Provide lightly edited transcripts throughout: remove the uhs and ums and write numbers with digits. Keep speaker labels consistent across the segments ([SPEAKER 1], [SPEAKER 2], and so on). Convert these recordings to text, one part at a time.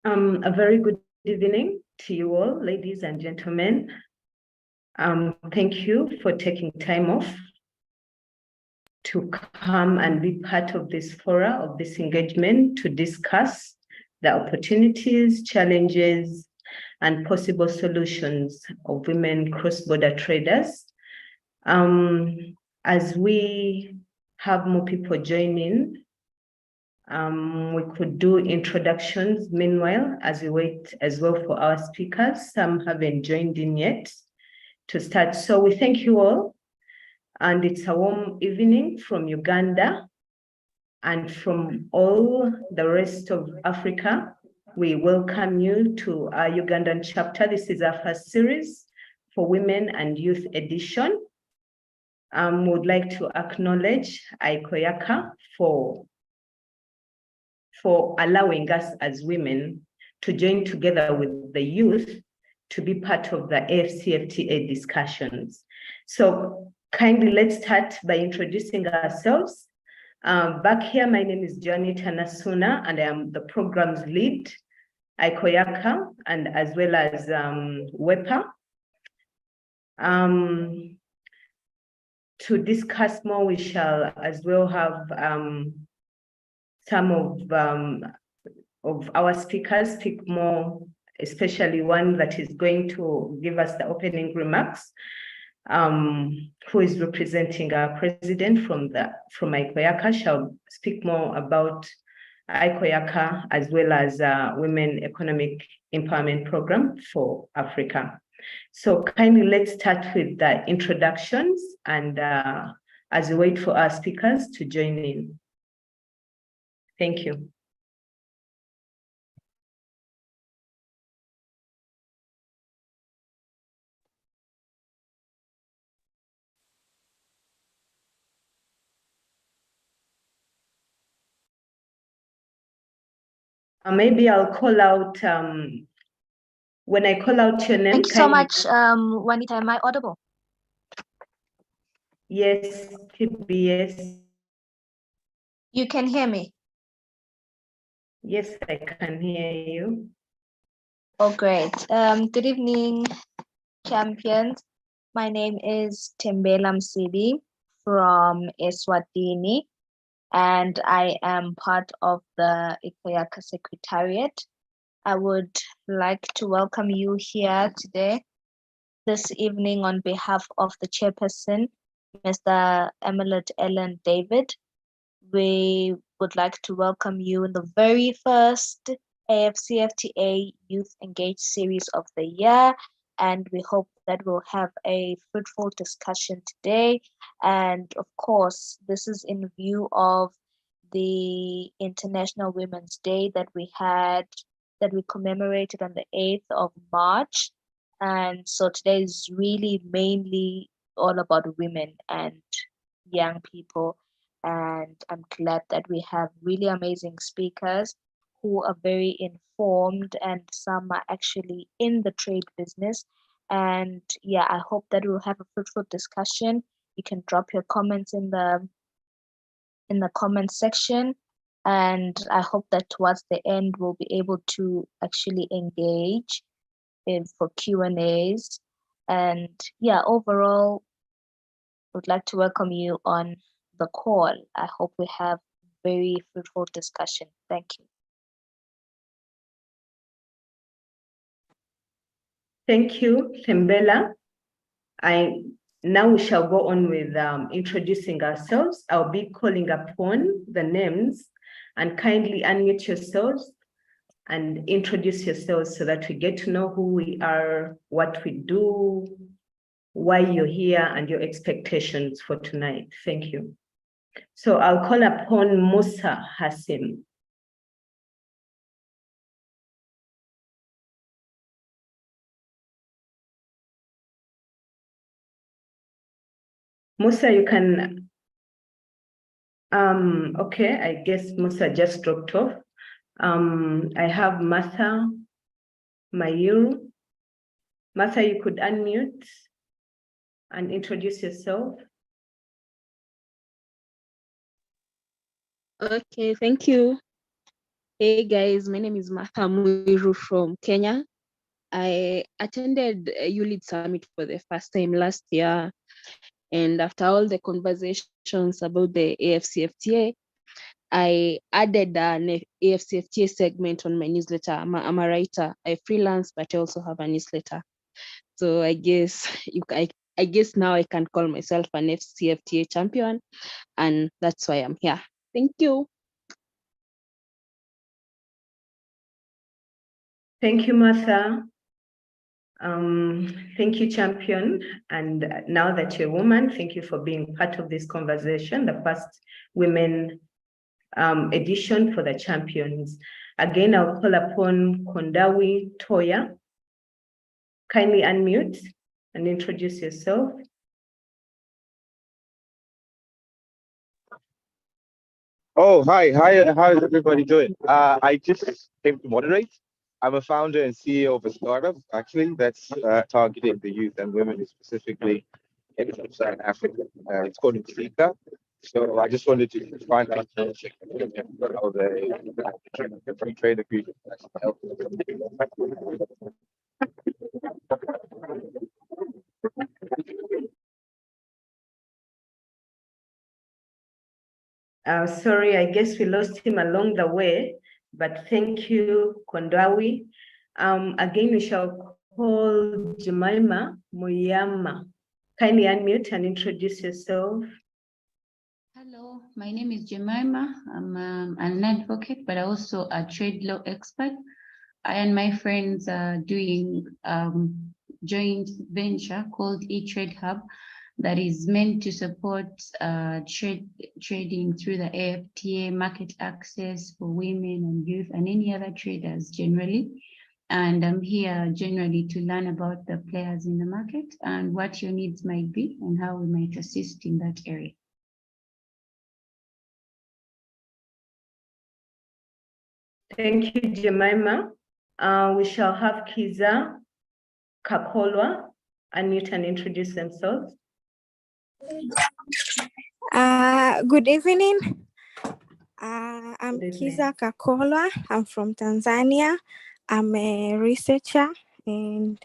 [SPEAKER 1] A very good evening to you all, ladies and gentlemen. Thank you for taking time off to come and be part of this forum, of this engagement, to discuss the opportunities, challenges, and possible solutions of women cross-border traders. As we have more people joining, we could do introductions meanwhile as we wait as well for our speakers. Some haven't joined in yet to start. So we thank you all. And it's a warm evening from Uganda and from all the rest of Africa. We welcome you to our Ugandan chapter. This is our first series for Women and Youth edition. We would like to acknowledge ICOYACA for allowing us as women to join together with the youth to be part of the AfCFTA discussions. So kindly let's start by introducing ourselves. Back here, my name is Johnny Tanasuna, and I am the program's lead, ICOYACA, and as well as WEPA. To discuss more, we shall as well have some of our speakers speak more, especially one that is going to give us the opening remarks, who is representing our president from ICOYACA, shall speak more about ICOYACA as well as Women Economic Empowerment Program for Africa. So kindly let's start with the introductions and as we wait for our speakers to join in. Thank you. Maybe I'll call out, when I call out your name.
[SPEAKER 2] Thank you so much, Juanita. Am I audible?
[SPEAKER 1] Yes, yes.
[SPEAKER 2] You can hear me?
[SPEAKER 1] Yes, I can hear you.
[SPEAKER 2] Oh, great. Good evening, champions. My name is Tembela Msibi from Eswatini, and I am part of the ICOYACA Secretariat. I would like to welcome you here today, this evening, on behalf of the chairperson, Mr. Emelet Ellen David. We would like to welcome you in the very first AfCFTA Youth Engage series of the year, and we hope that we'll have a fruitful discussion today. And of course, this is in view of the International Women's Day that we commemorated on the 8th of March. And so today is really mainly all about women and young people. And I'm glad that we have really amazing speakers who are very informed, and some are actually in the trade business. And yeah, I hope that we'll have a fruitful discussion. You can drop your comments in the comment section, and I hope that towards the end we'll be able to actually engage for Q&As. And yeah, overall, I would like to welcome you on the call. I hope we have very fruitful discussion. Thank you.
[SPEAKER 1] Thank you, Tembela. Now we shall go on with introducing ourselves. I'll be calling upon the names, and kindly unmute yourselves and introduce yourselves so that we get to know who we are, what we do, why you're here, and your expectations for tonight. Thank you. So I'll call upon Musa Hassim. Musa, you can, okay, I guess Musa just dropped off. I have Martha Mayuru. Martha, you could unmute and introduce yourself.
[SPEAKER 3] Okay, thank you. Hey guys, my name is Martha Muiru from Kenya. I attended a ULEAD Summit for the first time last year. And after all the conversations about the AfCFTA, I added an AfCFTA segment on my newsletter. I'm a writer. I freelance, but I also have a newsletter. So I guess I guess now I can call myself an AfCFTA champion, and that's why I'm here. Thank you.
[SPEAKER 1] Thank you, Martha. Thank you, champion. And now that you're a woman, thank you for being part of this conversation, the first women edition for the champions. Again, I'll call upon Kondawi Toya. Kindly unmute and introduce yourself.
[SPEAKER 4] Oh, hi. How is everybody doing? I just came to moderate. I'm a founder and CEO of a startup, actually, that's targeting the youth and women specifically in Sub-Saharan Africa. It's called ICOYACA. So I just wanted to find out how the free trade agreement actually help.
[SPEAKER 1] Sorry, I guess we lost him along the way, but thank you, Kondawi. Again, we shall call Jemima Muyama. Kindly unmute and introduce yourself.
[SPEAKER 5] Hello, my name is Jemima. I'm an advocate, but also a trade law expert. I and my friends are doing joint venture called eTrade Hub that is meant to support trading through the AfCFTA, market access for women and youth and any other traders generally. And I'm here generally to learn about the players in the market and what your needs might be and how we might assist in that area.
[SPEAKER 1] Thank you, Jemima. We shall have Kiza Kakolwa unmute and introduce themselves.
[SPEAKER 6] Good evening. I'm Kiza Kakolwa. I'm from Tanzania. I'm a researcher and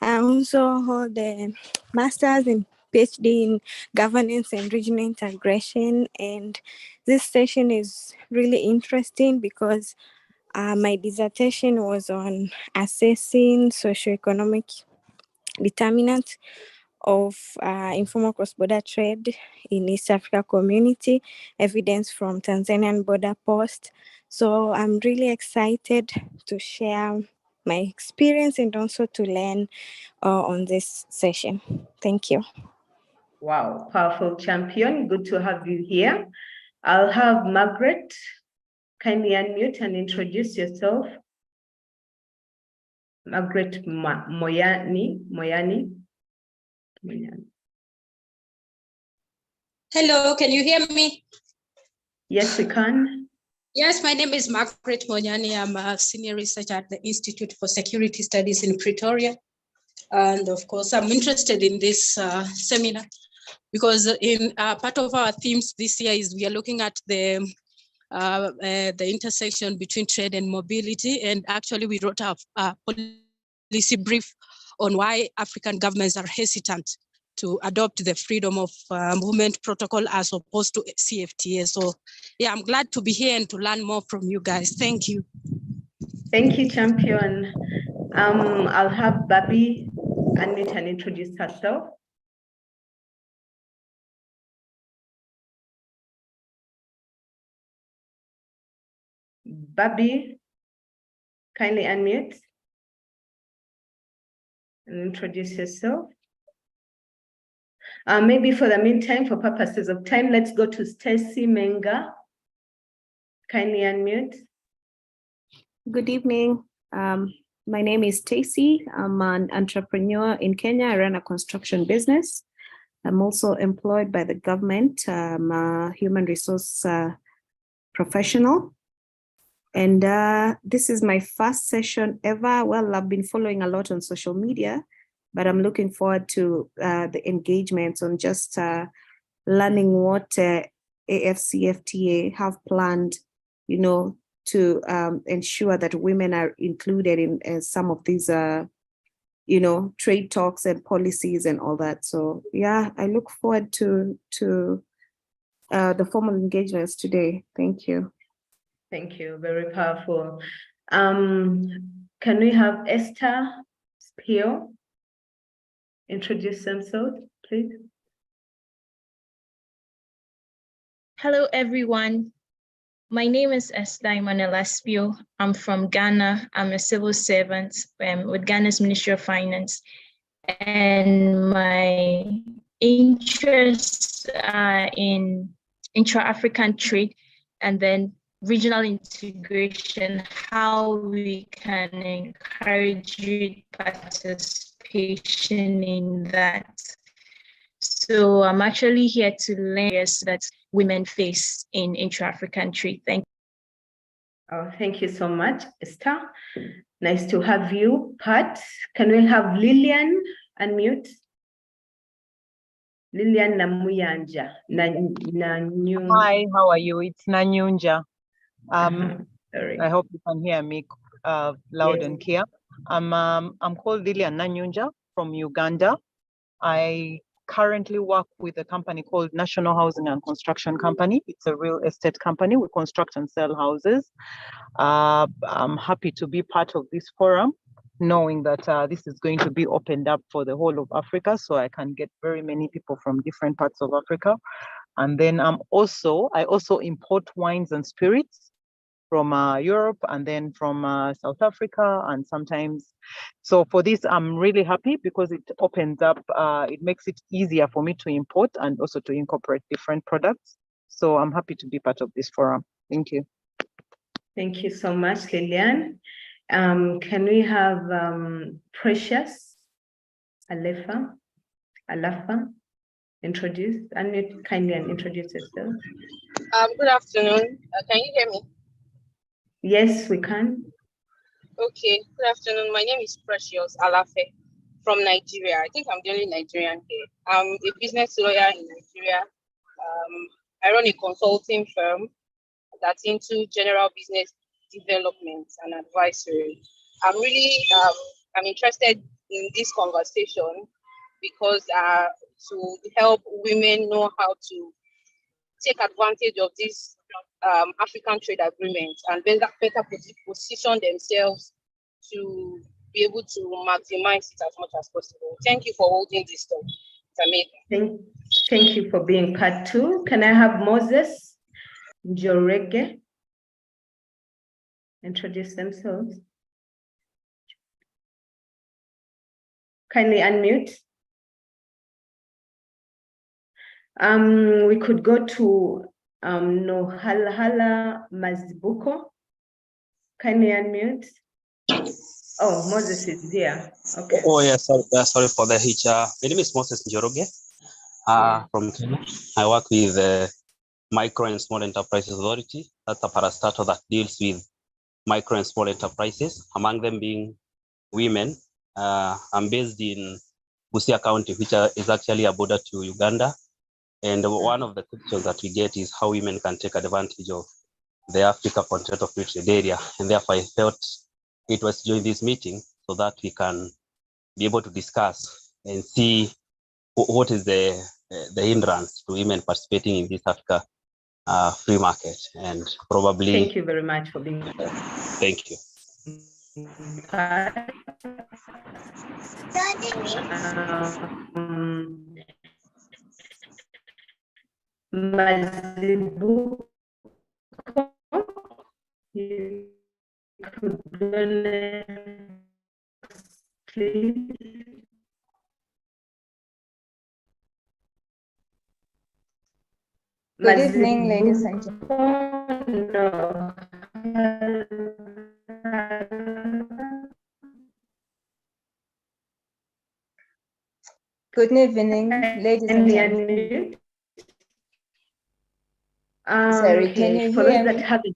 [SPEAKER 6] I also hold a master's and PhD in governance and regional integration. And this session is really interesting because my dissertation was on assessing socioeconomic determinants of informal cross-border trade in East Africa community, evidence from Tanzanian border post. So I'm really excited to share my experience and also to learn on this session. Thank you.
[SPEAKER 1] Wow, powerful champion. Good to have you here. I'll have Margaret kindly unmute and introduce yourself. Margaret Moyani.
[SPEAKER 7] Hello, can you hear me?
[SPEAKER 1] Yes, we can.
[SPEAKER 7] Yes, my name is Margaret Monyani. I'm a senior researcher at the Institute for Security Studies in Pretoria. And of course, I'm interested in this seminar because in part of our themes this year is we are looking at the intersection between trade and mobility. And actually we wrote a policy brief on why African governments are hesitant to adopt the freedom of movement protocol as opposed to CFTA. So yeah, I'm glad to be here and to learn more from you guys. Thank you.
[SPEAKER 1] Thank you, champion. I'll have Babi unmute and introduce herself. Babi, kindly unmute and introduce yourself. Maybe for the meantime, for purposes of time, let's go to Stacy Menga. Kindly unmute.
[SPEAKER 8] Good evening. My name is Stacy. I'm an entrepreneur in Kenya. I run a construction business. I'm also employed by the government. I'm a human resource professional. And this is my first session ever. Well, I've been following a lot on social media, but I'm looking forward to the engagements on just learning what AfCFTA have planned, you know, to ensure that women are included in some of these, trade talks and policies and all that. So yeah, I look forward to the formal engagements today. Thank you.
[SPEAKER 1] Thank you. Very powerful. Can we have Esther Spio introduce themselves, please?
[SPEAKER 9] Hello, everyone. My name is Esther Imanela Spio. I'm from Ghana. I'm a civil servant with Ghana's Ministry of Finance. And my interests are in intra-African trade and then regional integration, how we can encourage youth participation in that. So I'm actually here to learn that women face in intra-African trade. Thank you.
[SPEAKER 1] Oh, thank you so much, Esther. Nice to have you, Pat. Can we have Lillian unmute? Lillian Namuyanja.
[SPEAKER 10] Hi, how are you? It's Nanyunja.
[SPEAKER 1] Sorry.
[SPEAKER 10] I hope you can hear me loud and clear. I'm called Lillian Nanyunja from Uganda. I currently work with a company called National Housing and Construction Company. It's a real estate company. We construct and sell houses. I'm happy to be part of this forum, knowing that this is going to be opened up for the whole of Africa, so I can get very many people from different parts of Africa. And then I also import wines and spirits from Europe and then from South Africa and sometimes. So for this, I'm really happy because it opens up, it makes it easier for me to import and also to incorporate different products. So I'm happy to be part of this forum. Thank you.
[SPEAKER 1] Thank you so much, Lillian. Can we have Precious Alafa introduce, kindly introduce yourself?
[SPEAKER 11] Good afternoon. Can you hear me?
[SPEAKER 1] Yes, we can.
[SPEAKER 11] Okay, good afternoon. My name is Precious Alafe from Nigeria. I think I'm the only Nigerian here. I'm a business lawyer in Nigeria. I run a consulting firm that's into general business development and advisory. I'm really I'm interested in this conversation because to help women know how to take advantage of this African trade agreement and better position themselves to be able to maximize it as much as possible. Thank you for holding this talk. It's amazing.
[SPEAKER 1] Thank you for being part two. Can I have Moses Njorege introduce themselves? Kindly unmute. We could go to Nohalala Mazibuko. Kindly unmute. Oh, Moses is there. Okay.
[SPEAKER 12] Oh, yes, sorry for the hitch. My name is Moses Njoroge from Kenya. I work with the Micro and Small Enterprises Authority. That's a parastatal that deals with micro and small enterprises, among them being women. I'm based in Busia County, which is actually a border to Uganda. And one of the questions that we get is how women can take advantage of the Africa Continental Free Trade Area. And therefore, I felt it was to join this meeting so that we can be able to discuss and see what is the hindrance to women participating in this Africa free market. And probably.
[SPEAKER 1] Thank you very much for being here.
[SPEAKER 12] Thank you.
[SPEAKER 1] Mazibuko, you could please.
[SPEAKER 13] Good evening, ladies and
[SPEAKER 1] gentlemen.
[SPEAKER 13] Good evening, ladies and gentlemen. Sorry, can you
[SPEAKER 1] for
[SPEAKER 13] hear
[SPEAKER 1] those
[SPEAKER 13] me?
[SPEAKER 1] that haven't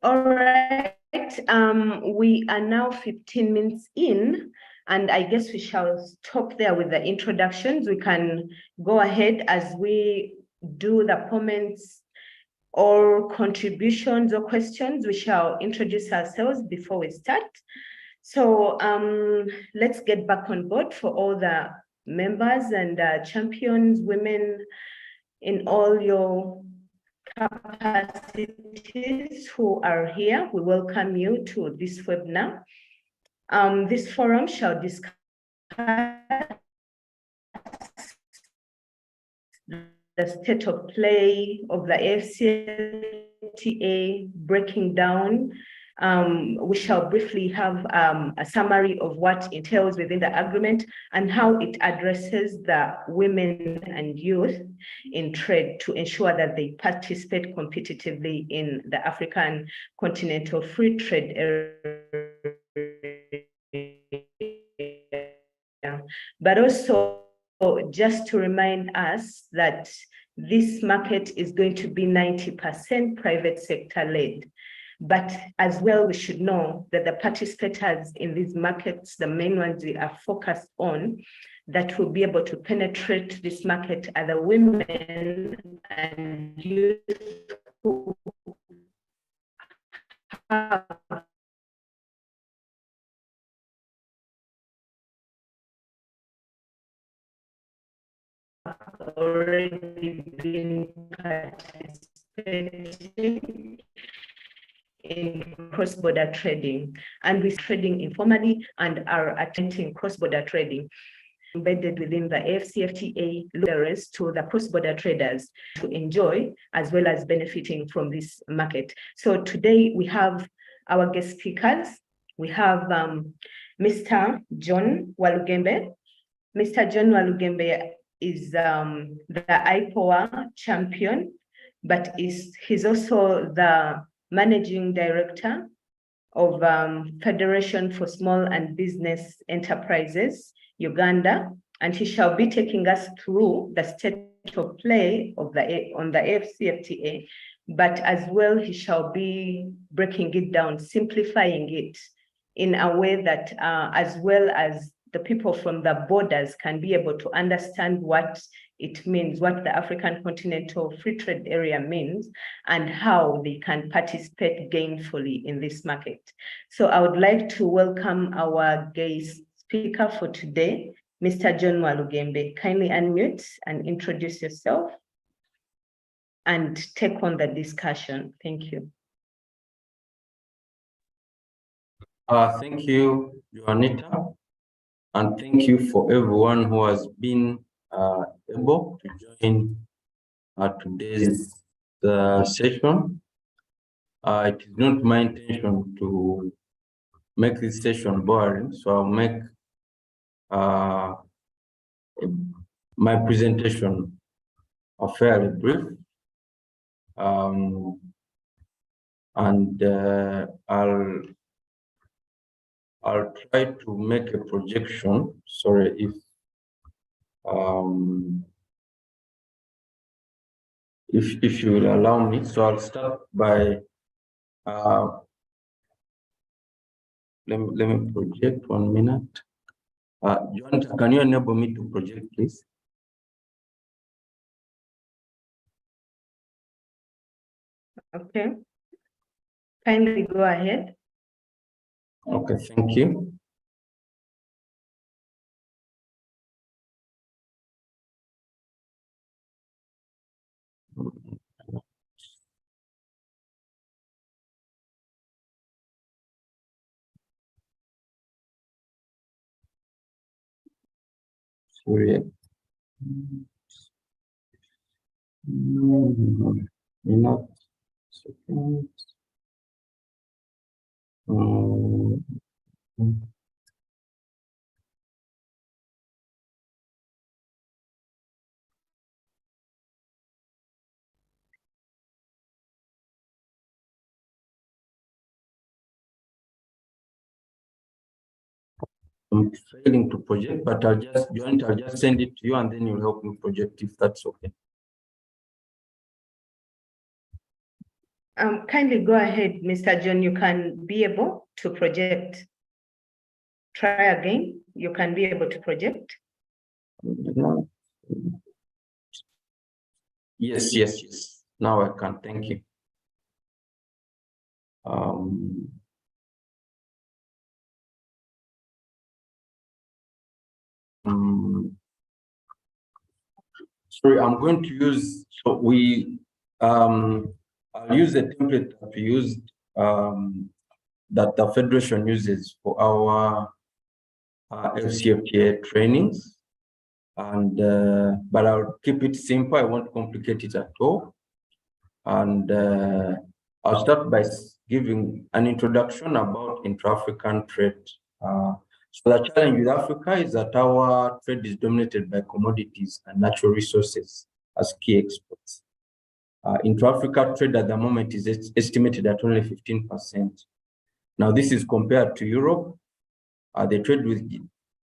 [SPEAKER 1] All right, we are now 15 minutes in, and I guess we shall stop there with the introductions. We can go ahead as we do the comments or contributions or questions. We shall introduce ourselves before we start. So let's get back on board for all the members and champions, women in all your capacities who are here. We welcome you to this webinar. This forum shall discuss the state of play of the AfCFTA, breaking down. We shall briefly have a summary of what entails within the agreement and how it addresses the women and youth in trade to ensure that they participate competitively in the African continental free trade area. But also, just to remind us that this market is going to be 90% private sector led. But as well, we should know that the participators in these markets, the main ones we are focused on, that will be able to penetrate this market are the women and youth who have already been participating in cross-border trading, and we're trading informally and are attempting cross-border trading embedded within the AfCFTA lures to the cross-border traders to enjoy as well as benefiting from this market. So today we have our guest speakers. We have Mr. John Walugembe. Mr. John Walugembe is the ICOYACA champion, but he's also the Managing Director of Federation for Small and Business Enterprises, Uganda, and he shall be taking us through the state of play of on the AfCFTA, but as well he shall be breaking it down, simplifying it in a way that as well as the people from the borders can be able to understand what it means, what the African Continental Free Trade Area means, and how they can participate gainfully in this market. So I would like to welcome our guest speaker for today, Mr. John Walugembe. Kindly unmute and introduce yourself and take on the discussion. Thank you.
[SPEAKER 14] Thank you, Juanita. And thank you for everyone who has been able to join today's session. It is not my intention to make this session boring, so I'll make my presentation fairly brief. I'll try to make a projection. Sorry if you will allow me. So I'll start by let me project 1 minute. John, can you enable me to project, please?
[SPEAKER 1] Okay. Kindly go ahead.
[SPEAKER 14] Okay, thank you. Sorry. Minute. Second. I'm failing to project, but I'll just send it to you and then you'll help me project if that's okay.
[SPEAKER 1] Kindly go ahead, Mr. John. You can be able to project. Try again. You can be able to project.
[SPEAKER 14] Yes. Now I can. Thank you. Sorry, I'm going to use, I'll use the template that we used, that the Federation uses for our AfCFTA trainings. And, but I'll keep it simple. I won't complicate it at all. And I'll start by giving an introduction about intra-African trade. So the challenge with Africa is that our trade is dominated by commodities and natural resources as key exports. Intra-Africa trade at the moment is estimated at only 15%. Now this is compared to Europe. They trade with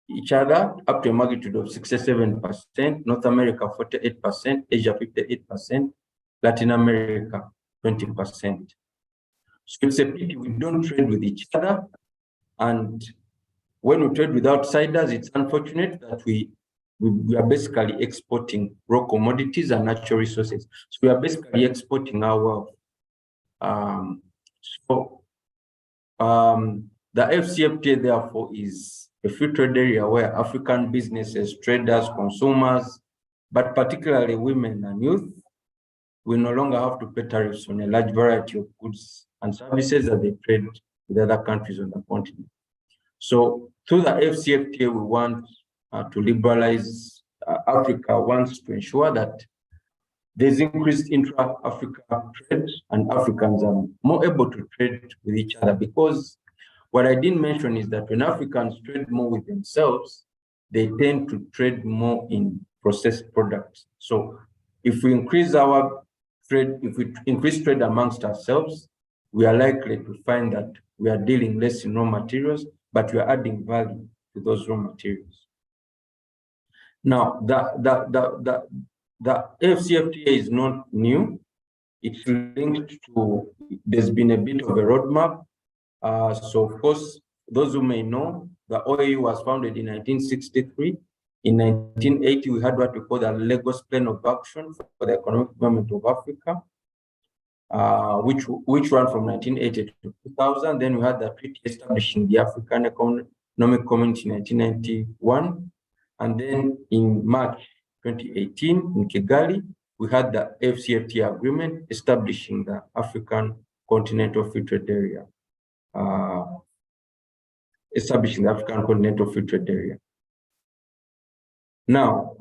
[SPEAKER 14] each other up to a magnitude of 67%, North America 48%, Asia 58%, Latin America 20%. So it's a pity we don't trade with each other. And when we trade with outsiders, it's unfortunate that we are basically exporting raw commodities and natural resources. So we are basically exporting our wealth. The AfCFTA, therefore, is a free trade area where African businesses, traders, consumers, but particularly women and youth, will no longer have to pay tariffs on a large variety of goods and services that they trade with other countries on the continent. So through the AfCFTA, we want to liberalize Africa wants to ensure that there's increased intra-Africa trade and Africans are more able to trade with each other, because what I didn't mention is that when Africans trade more with themselves, they tend to trade more in processed products. So if we increase our trade, if we increase trade amongst ourselves, we are likely to find that we are dealing less in raw materials, but we are adding value to those raw materials. Now, the AfCFTA is not new. It's linked to, there's been a bit of a roadmap. So of course, those who may know, the OAU was founded in 1963. In 1980, we had what we call the Lagos Plan of Action for the Economic Development of Africa, which ran from 1980 to 2000. Then we had the treaty establishing the African Economic Community in 1991. And then in March 2018, in Kigali, we had the AfCFTA agreement establishing the African Continental Free Trade Area. Establishing the African Continental Free Trade Area. Now,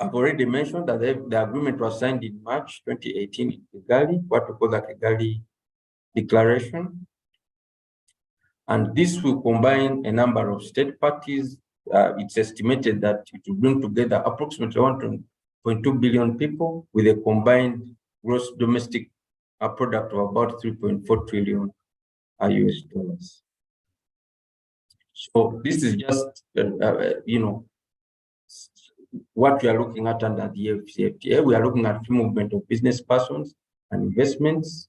[SPEAKER 14] I've already mentioned that the agreement was signed in March 2018 in Kigali, what we call the Kigali Declaration. And this will combine a number of state parties. It's estimated that it will bring together approximately 1.2 billion people with a combined gross domestic product of about 3.4 trillion US dollars. So this is just, what we are looking at under the AfCFTA. We are looking at free movement of business persons and investments.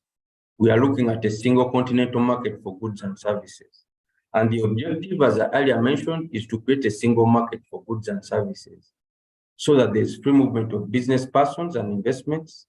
[SPEAKER 14] We are looking at a single continental market for goods and services. And the objective, as I earlier mentioned, is to create a single market for goods and services so that there's free movement of business persons and investments.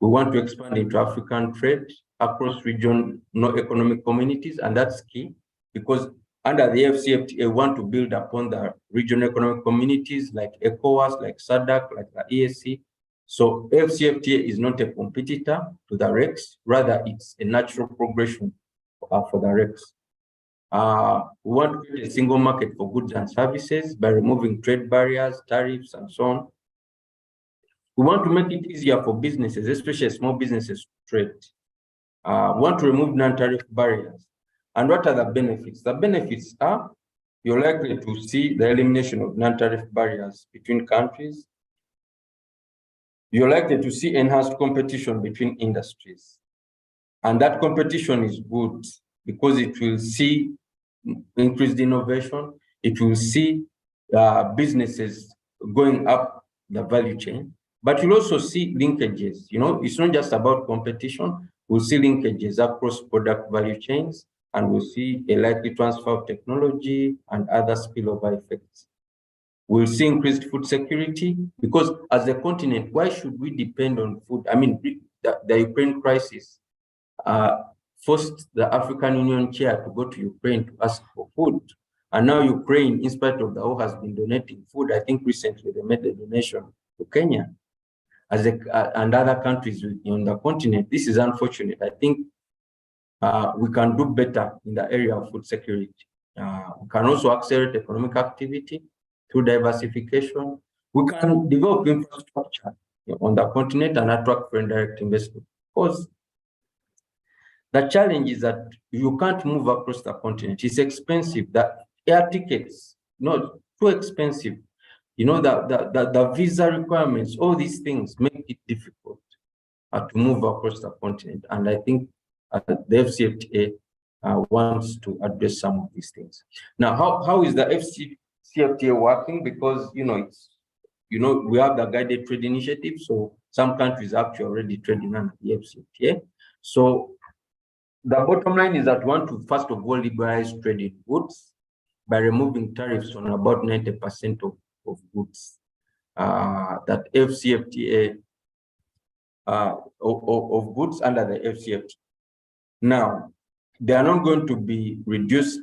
[SPEAKER 14] We want to expand into African trade across regional economic communities, and that's key because under the AfCFTA, we want to build upon the regional economic communities like ECOWAS, like SADC, like the EAC. So AfCFTA is not a competitor to the REX, rather it's a natural progression for the REX. We want to create a single market for goods and services by removing trade barriers, tariffs, and so on. We want to make it easier for businesses, especially small businesses, to trade. We want to remove non-tariff barriers. And what are the benefits? The benefits are you're likely to see the elimination of non-tariff barriers between countries. You're likely to see enhanced competition between industries. And that competition is good because it will see increased innovation. It will see businesses going up the value chain. But you'll also see linkages. It's not just about competition. We'll see linkages across product value chains, and we'll see a likely transfer of technology and other spillover effects. We'll see increased food security, because as a continent, why should we depend on food? I mean, the Ukraine crisis forced the African Union chair to go to Ukraine to ask for food. And now Ukraine, in spite of the war, has been donating food. I think recently they made a donation to Kenya and other countries on the continent. This is unfortunate. I think we can do better in the area of food security. We can also accelerate economic activity through diversification. We can develop infrastructure on the continent and attract foreign direct investment. Because the challenge is that you can't move across the continent. It's expensive. The air tickets, too expensive. The visa requirements, all these things make it difficult to move across the continent. And I think the AfCFTA wants to address some of these things. Now, how is the AfCFTA working? Because we have the guided trade initiative, so some countries are actually already trading under the AfCFTA. So the bottom line is that we want to first of all liberalize trade in goods by removing tariffs on about 90% of goods that AfCFTA of goods under the AfCFTA. Now, they are not going to be reduced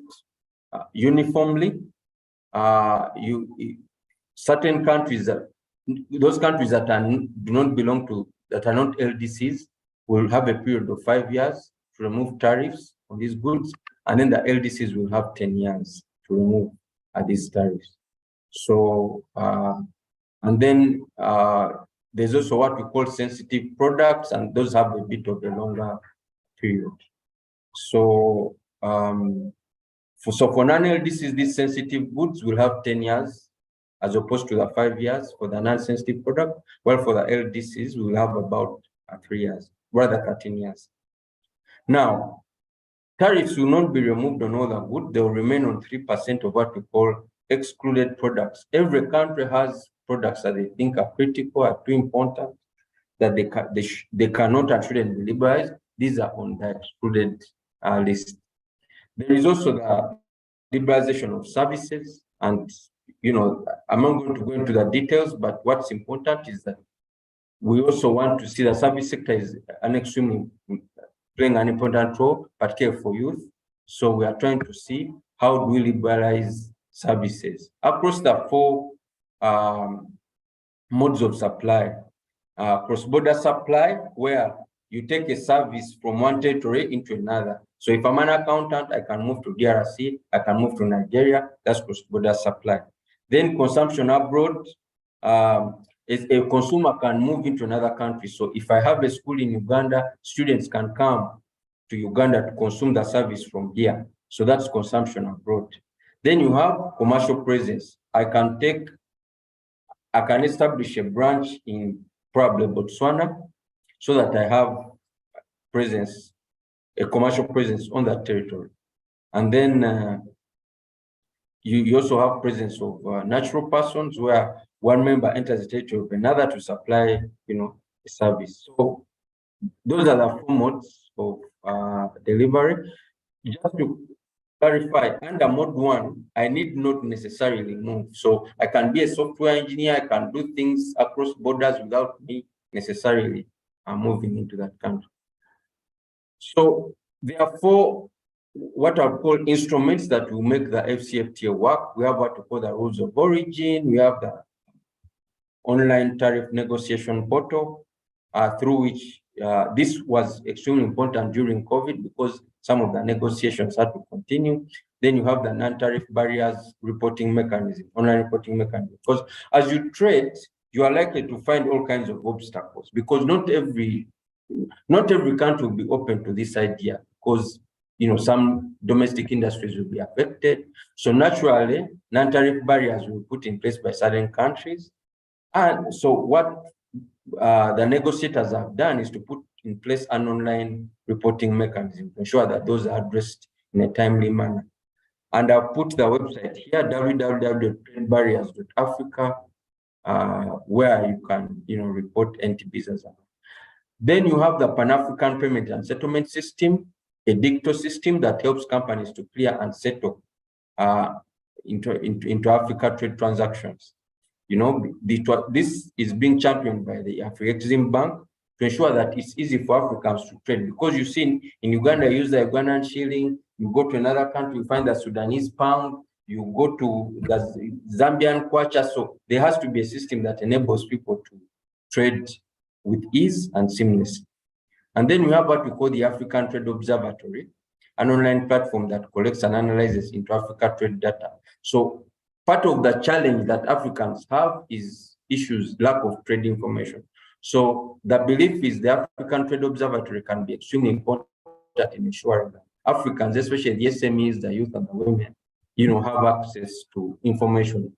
[SPEAKER 14] uniformly. Certain countries, those countries that do not belong to, that are not LDCs, will have a period of 5 years to remove tariffs on these goods, and then the LDCs will have 10 years to remove these tariffs. So, and then there's also what we call sensitive products, and those have a bit of a longer period. So, for non-LDCs, these sensitive goods will have 10 years as opposed to the 5 years for the non-sensitive product, while for the LDCs, we will have about 3 years, rather 13 years. Now, tariffs will not be removed on all the goods. They will remain on 3% of what we call excluded products. Every country has products that they think are critical, are too important, that they cannot actually be liberalized. These are on the excluded list. There is also the liberalization of services, and I'm not going to go into the details, but what's important is that we also want to see the service sector is playing an important role, particularly for youth. So we are trying to see how do we liberalize services across the 4 modes of supply. Cross-border supply, where you take a service from one territory into another. So if I'm an accountant, I can move to DRC, I can move to Nigeria, that's cross-border supply. Then consumption abroad, a consumer can move into another country. So if I have a school in Uganda, students can come to Uganda to consume the service from here. So that's consumption abroad. Then you have commercial presence. I can establish a branch in probably Botswana so that I have presence, a commercial presence on that territory. And then you also have presence of natural persons, where one member enters the territory of another to supply, a service. So those are the 4 modes of delivery. Just to clarify, under mode 1, I need not necessarily move. So I can be a software engineer, I can do things across borders without me necessarily moving into that country. So therefore, what I call instruments that will make the AfCFTA work. We have what we call the rules of origin. We have the online tariff negotiation portal, through which this was extremely important during COVID because some of the negotiations had to continue. Then you have the non-tariff barriers reporting mechanism, online reporting mechanism. Because as you trade, you are likely to find all kinds of obstacles because not every country will be open to this idea because some domestic industries will be affected. So naturally, non-tariff barriers will be put in place by certain countries. And so what the negotiators have done is to put in place an online reporting mechanism to ensure that those are addressed in a timely manner. And I've put the website here, www.tradebarriers.africa. where you can, report NTBs as well. Then you have the Pan-African Payment and Settlement System, a digital system that helps companies to clear and settle into Africa trade transactions. This is being championed by the AfriExim Bank to ensure that it's easy for Africans to trade. Because you see, in Uganda, you use the Ugandan shilling, you go to another country, you find the Sudanese pound, you go to the Zambian kwacha. So there has to be a system that enables people to trade with ease and seamlessly. And then we have what we call the African Trade Observatory, an online platform that collects and analyzes intra-Africa trade data. So part of the challenge that Africans have is lack of trade information. So the belief is the African Trade Observatory can be extremely important in ensuring that Africans, especially the SMEs, the youth and the women, have access to information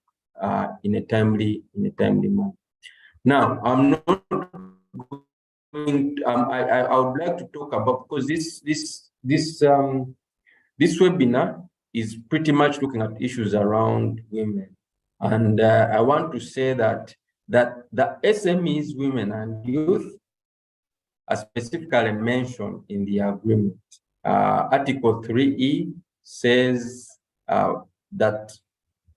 [SPEAKER 14] in a timely manner. Now, I'm not going to, I would like to talk about, because this webinar is pretty much looking at issues around women. And I want to say that the SMEs, women and youth are specifically mentioned in the agreement. Article 3E says that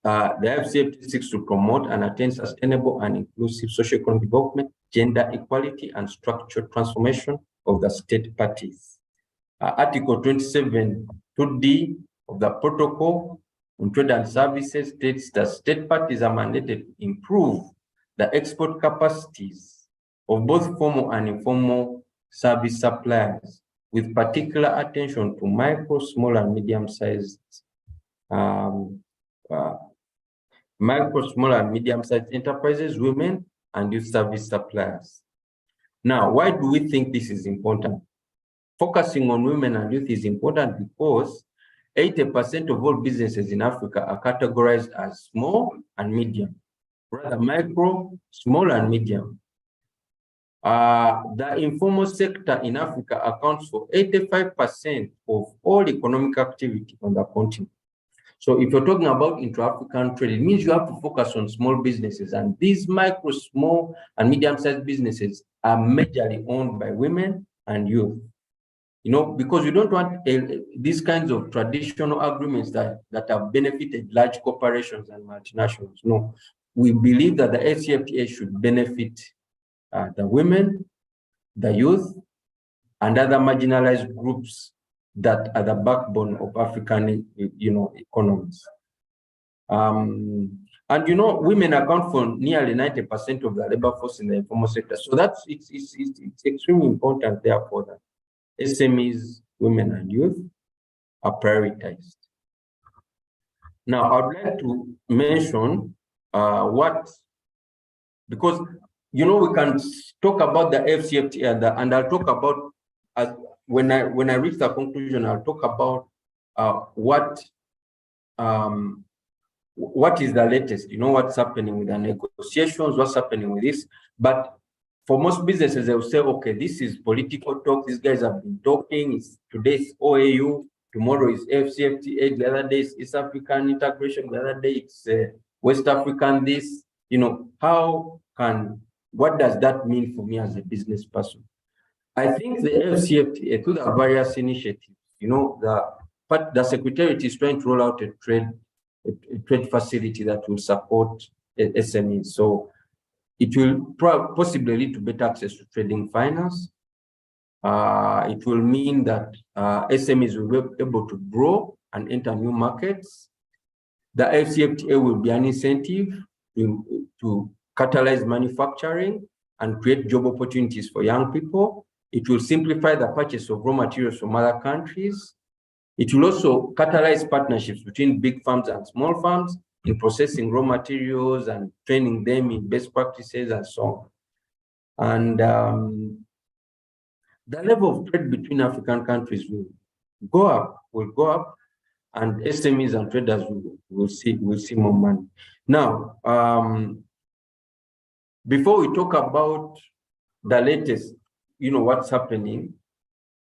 [SPEAKER 14] the AfCFTA seeks to promote and attain sustainable and inclusive socio-economic development, gender equality, and structural transformation of the state parties. Article 27 2D of the Protocol on Trade and Services states that state parties are mandated to improve the export capacities of both formal and informal service suppliers, with particular attention to micro, small, and medium-sized enterprises, women, and youth service suppliers. Now, why do we think this is important? Focusing on women and youth is important because 80% of all businesses in Africa are categorized as small and medium, rather micro, small, and medium. The informal sector in Africa accounts for 85% of all economic activity on the continent. So if you're talking about intra-African trade, it means you have to focus on small businesses, and these micro, small, and medium-sized businesses are majorly owned by women and youth. Because we don't want these kinds of traditional agreements that have benefited large corporations and multinationals. No, we believe that the AfCFTA should benefit the women, the youth, and other marginalized groups that are the backbone of African, economies. And women account for nearly 90% of the labor force in the informal sector. So it's extremely important, therefore, that SMEs, women, and youth are prioritized. Now, I'd like to mention because we can talk about the AfCFTA, and I'll talk about when I reach the conclusion, I'll talk about what is the latest, what's happening with the negotiations, what's happening with this. But for most businesses, they will say, okay, this is political talk. These guys have been talking. Today's OAU, tomorrow is AfCFTA, the other day is East African integration, the other day it's West African this. What does that mean for me as a business person? I think the AfCFTA, through the various initiatives, the Secretariat is trying to roll out a trade facility that will support SMEs. So it will possibly lead to better access to trading finance. It will mean that SMEs will be able to grow and enter new markets. The AfCFTA will be an incentive to catalyze manufacturing and create job opportunities for young people. It will simplify the purchase of raw materials from other countries. It will also catalyze partnerships between big farms and small farms in processing raw materials and training them in best practices and so on. And the level of trade between African countries will go up, and SMEs and traders will see more money. Now, before we talk about the latest, what's happening,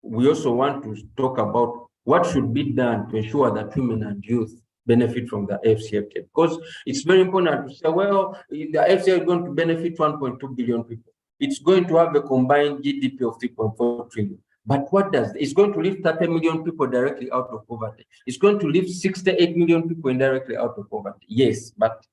[SPEAKER 14] we also want to talk about what should be done to ensure that women and youth benefit from the AfCFTA, because it's very important to say, well, the AfCFTA is going to benefit 1.2 billion people. It's going to have a combined GDP of 3.4 trillion. But what does it's going to lift 30 million people directly out of poverty? It's going to lift 68 million people indirectly out of poverty. Yes, but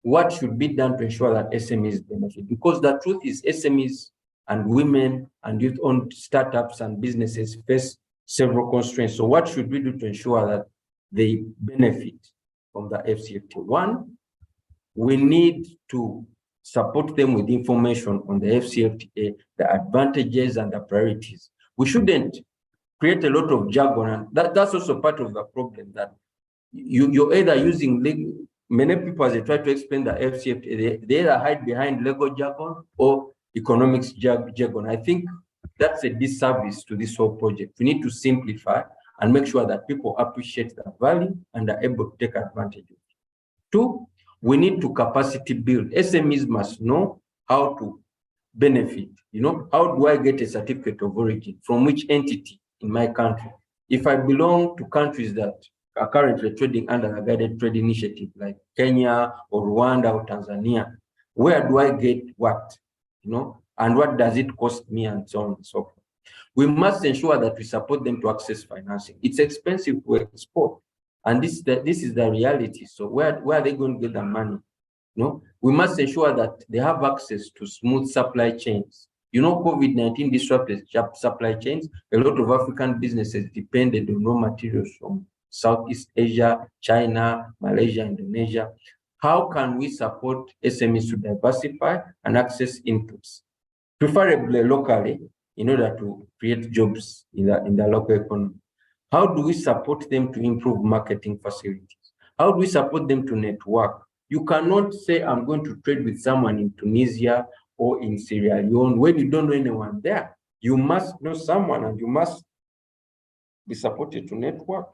[SPEAKER 14] what should be done to ensure that SMEs benefit? Because the truth is SMEs and women and youth-owned startups and businesses face several constraints. So what should we do to ensure that they benefit from the AfCFTA? One, we need to support them with information on the AfCFTA, the advantages and the priorities. We shouldn't create a lot of jargon, and that's also part of the problem, that you're either using legal, many people, as they try to explain the AfCFTA, they either hide behind legal jargon or economics jargon. I think that's a disservice to this whole project. We need to simplify and make sure that people appreciate the value and are able to take advantage of it. Two, we need to capacity build. SMEs must know how to benefit. You know, how do I get a certificate of origin? From which entity in my country? If I belong to countries that are currently trading under a guided trade initiative like Kenya or Rwanda or Tanzania, where do I get what? You know, and what does it cost me, and so on and so forth. We must ensure that we support them to access financing. It's expensive to export, and this is the reality. So where are they going to get the money? No, we must ensure that they have access to smooth supply chains. You know, COVID-19 disrupted supply chains. A lot of African businesses depended on raw materials from Southeast Asia, China, Malaysia, Indonesia. How can we support SMEs to diversify and access inputs, preferably locally, in order to create jobs in the local economy? How do we support them to improve marketing facilities? How do we support them to network? You cannot say, I'm going to trade with someone in Tunisia or in Sierra Leone when you don't know anyone there. You must know someone, and you must be supported to network.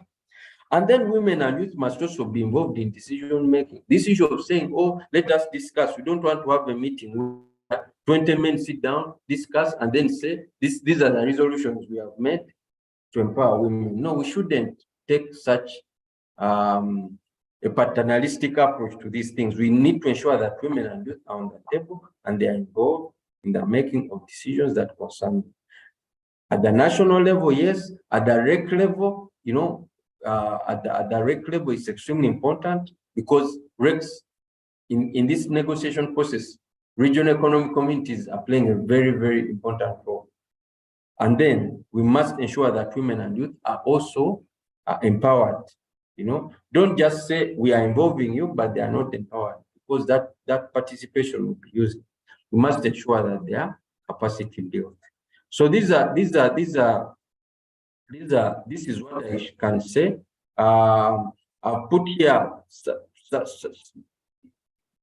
[SPEAKER 14] And then women and youth must also be involved in decision making. This issue of saying, oh, let us discuss. We don't want to have a meeting where 20 men sit down, discuss, and then say, these are the resolutions we have made to empower women. No, we shouldn't take such a paternalistic approach to these things. We need to ensure that women and youth are on the table and they are involved in the making of decisions that concern them. At the national level, yes. At the rec level, you know, at the rec level is extremely important, because recs in this negotiation process, regional economic communities are playing a very, very important role. And then we must ensure that women and youth are also empowered. You know, don't just say we are involving you, but they are not empowered, because that participation will be used. We must ensure that they are capacity built. So this is what I can say. I've put here,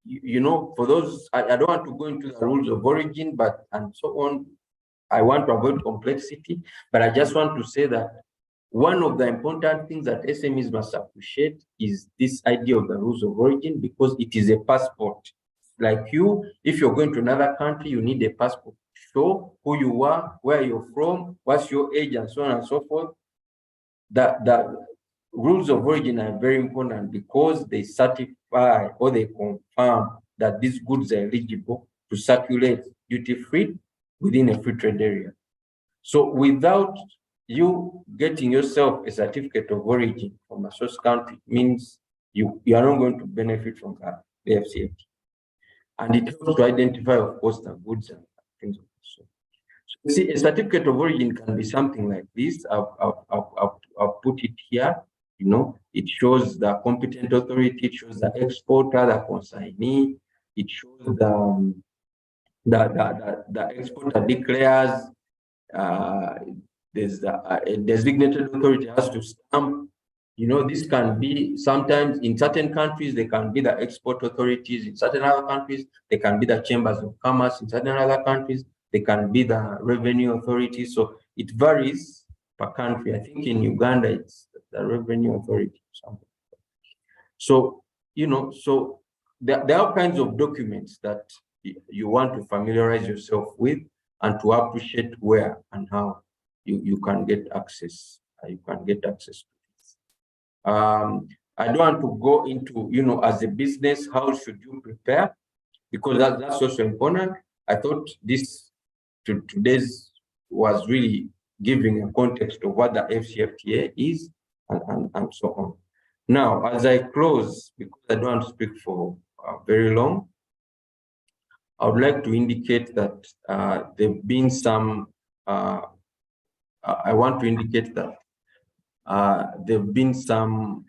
[SPEAKER 14] you know, for those, I don't want to go into the rules of origin, and so on. I want to avoid complexity, but I just want to say that one of the important things that SMEs must appreciate is this idea of the rules of origin, because it is a passport. Like you, if you're going to another country, you need a passport to show who you are, where you're from, what's your age, and so on and so forth. The rules of origin are very important, because they certify or they confirm that these goods are eligible to circulate duty-free within a free trade area. So without you getting yourself a certificate of origin from a source country, means you are not going to benefit from the AfCFTA. And it helps to identify, of course, the goods and things like that. So you see, a certificate of origin can be something like this. I've put it here. You know, it shows the competent authority, it shows the exporter, the consignee, it shows the exporter declares, there's a designated authority has to stamp. You know, this can be sometimes in certain countries, they can be the export authorities. In certain other countries, they can be the chambers of commerce. In certain other countries, they can be the revenue authorities. So it varies per country. I think in Uganda, it's the revenue authority or something. So, you know, so there are all kinds of documents that you want to familiarize yourself with and to appreciate where and how you can get access. You can get access to this. I don't want to go into, as a business, how should you prepare? Because that's also important. I thought today's was really giving a context of what the AfCFTA is and so on. Now, as I close, because I don't want to speak for very long, I would like to indicate that there've been some, I want to indicate that there've been some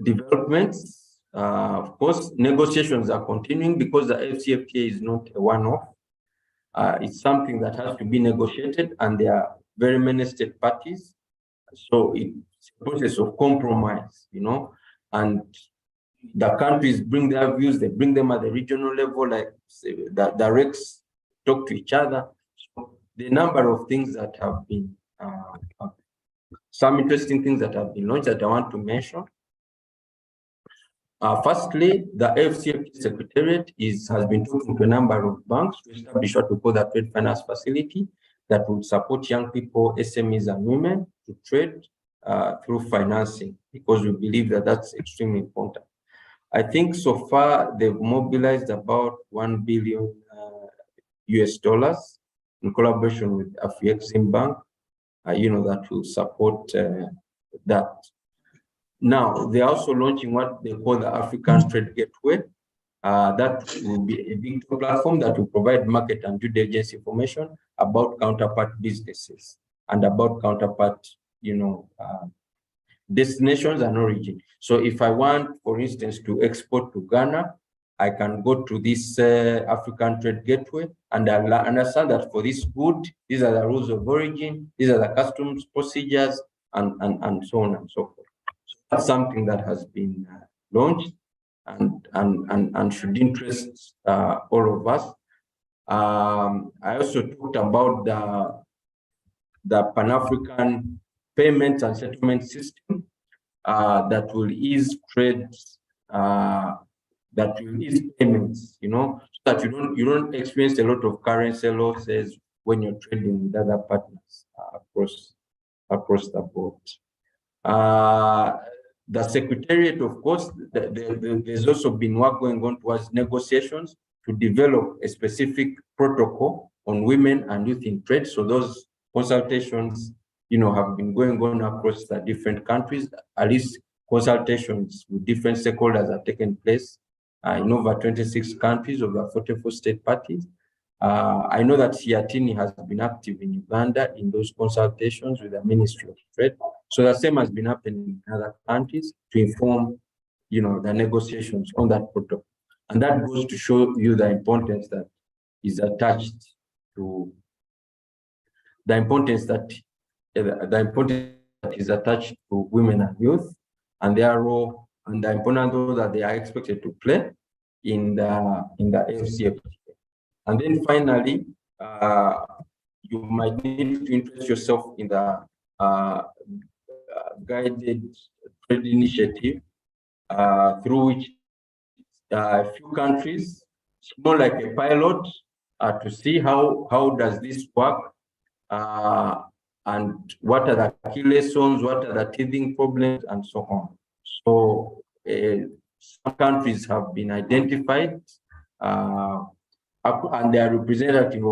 [SPEAKER 14] developments. Of course, negotiations are continuing because the AfCFTA is not a one-off. It's something that has to be negotiated, and there are very many state parties. So it's a process of compromise, and the countries bring their views, they bring them at the regional level, like the RECs talk to each other. So the number of things that have been, some interesting things that have been launched that I want to mention. Firstly, the AfCFTA Secretariat has been talking to a number of banks to establish what we call the trade finance facility that will support young people, SMEs, and women to trade through financing, because we believe that that's extremely important. I think so far they've mobilized about $1 billion US in collaboration with AfCFTA Bank, that will support that. Now, they're also launching what they call the African Trade Gateway. That will be a big platform that will provide market and due diligence information about counterpart businesses and about counterpart, destinations and origin. So if I want, for instance, to export to Ghana, I can go to this African Trade Gateway, and I'll understand that for this good, these are the rules of origin, these are the customs procedures, and so on and so forth. So that's something that has been launched and should interest all of us. I also talked about the Pan-African payments and settlement system that will ease trade, that will ease payments, so that you don't experience a lot of currency losses when you're trading with other partners across the board. The Secretariat, of course, there's also been work going on towards negotiations to develop a specific protocol on women and youth in trade. So those consultations, have been going on across the different countries. At least consultations with different stakeholders have taken place in over 26 countries of the 44 state parties. I know that Siatini has been active in Uganda in those consultations with the Ministry of Trade. So the same has been happening in other countries to inform, the negotiations on that protocol. And that goes to show you the importance that is attached to the importance that is attached to women and youth and their role and the important role that they are expected to play in the AfCFTA. And then finally, you might need to interest yourself in the guided trade initiative through which a few countries, it's more like a pilot to see how does this work and what are the key lessons, what are the teething problems, and so on. So some countries have been identified and they are representative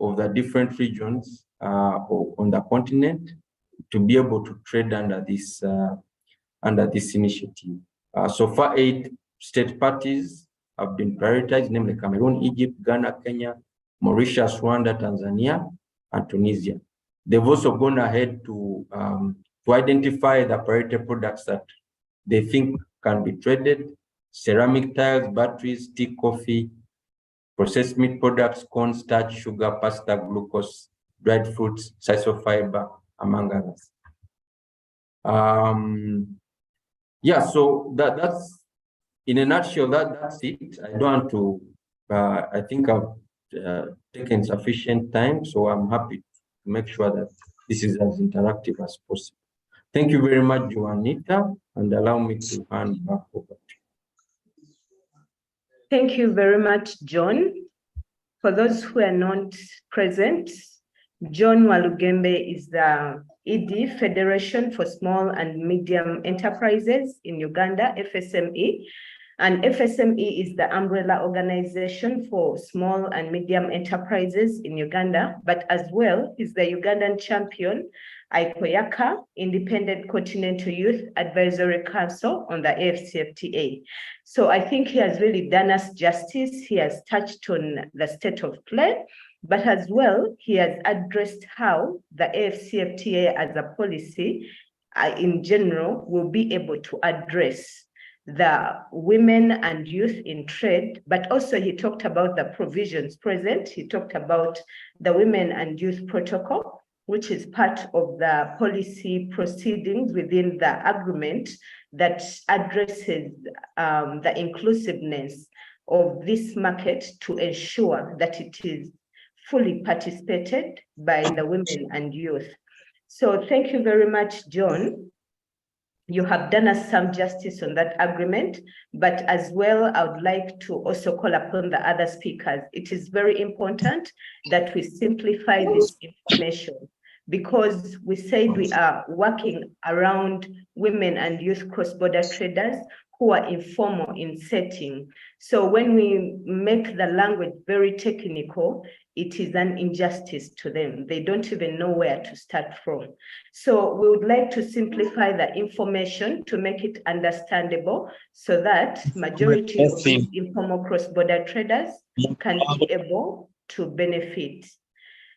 [SPEAKER 14] of the different regions on the continent to be able to trade under this initiative. So far, 8 state parties have been prioritized, namely Cameroon, Egypt, Ghana, Kenya, Mauritius, Rwanda, Tanzania, and Tunisia. They've also gone ahead to identify the priority products that they think can be traded: ceramic tiles, batteries, tea, coffee, processed meat products, corn, starch, sugar, pasta, glucose, dried fruits, sisal fiber, among others. Yeah, so that's in a nutshell. That's it. I don't want to. I think I've taken sufficient time, so I'm happy to make sure that this is as interactive as possible. Thank you very much, Juanita, and allow me to hand back over to you.
[SPEAKER 1] Thank you very much, John. For those who are not present, John Walugembe is the ED, Federation for Small and Medium Enterprises in Uganda, FSME. And FSME is the umbrella organization for small and medium enterprises in Uganda, but as well is the Ugandan champion, ICOYACA, Independent Continental Youth Advisory Council on the AfCFTA. So I think he has really done us justice. He has touched on the state of play, but as well, he has addressed how the AfCFTA as a policy in general will be able to address the women and youth in trade, but also he talked about the provisions present. He talked about the Women and Youth Protocol, which is part of the policy proceedings within the agreement that addresses the inclusiveness of this market to ensure that it is fully participated by the women and youth. So thank you very much, John. You have done us some justice on that agreement, but as well, I would like to also call upon the other speakers. It is very important that we simplify this information, because we said we are working around women and youth cross-border traders who are informal in setting. So when we make the language very technical, it is an injustice to them. They don't even know where to start from. So we would like to simplify the information to make it understandable so that majority of these informal cross-border traders can be able to benefit.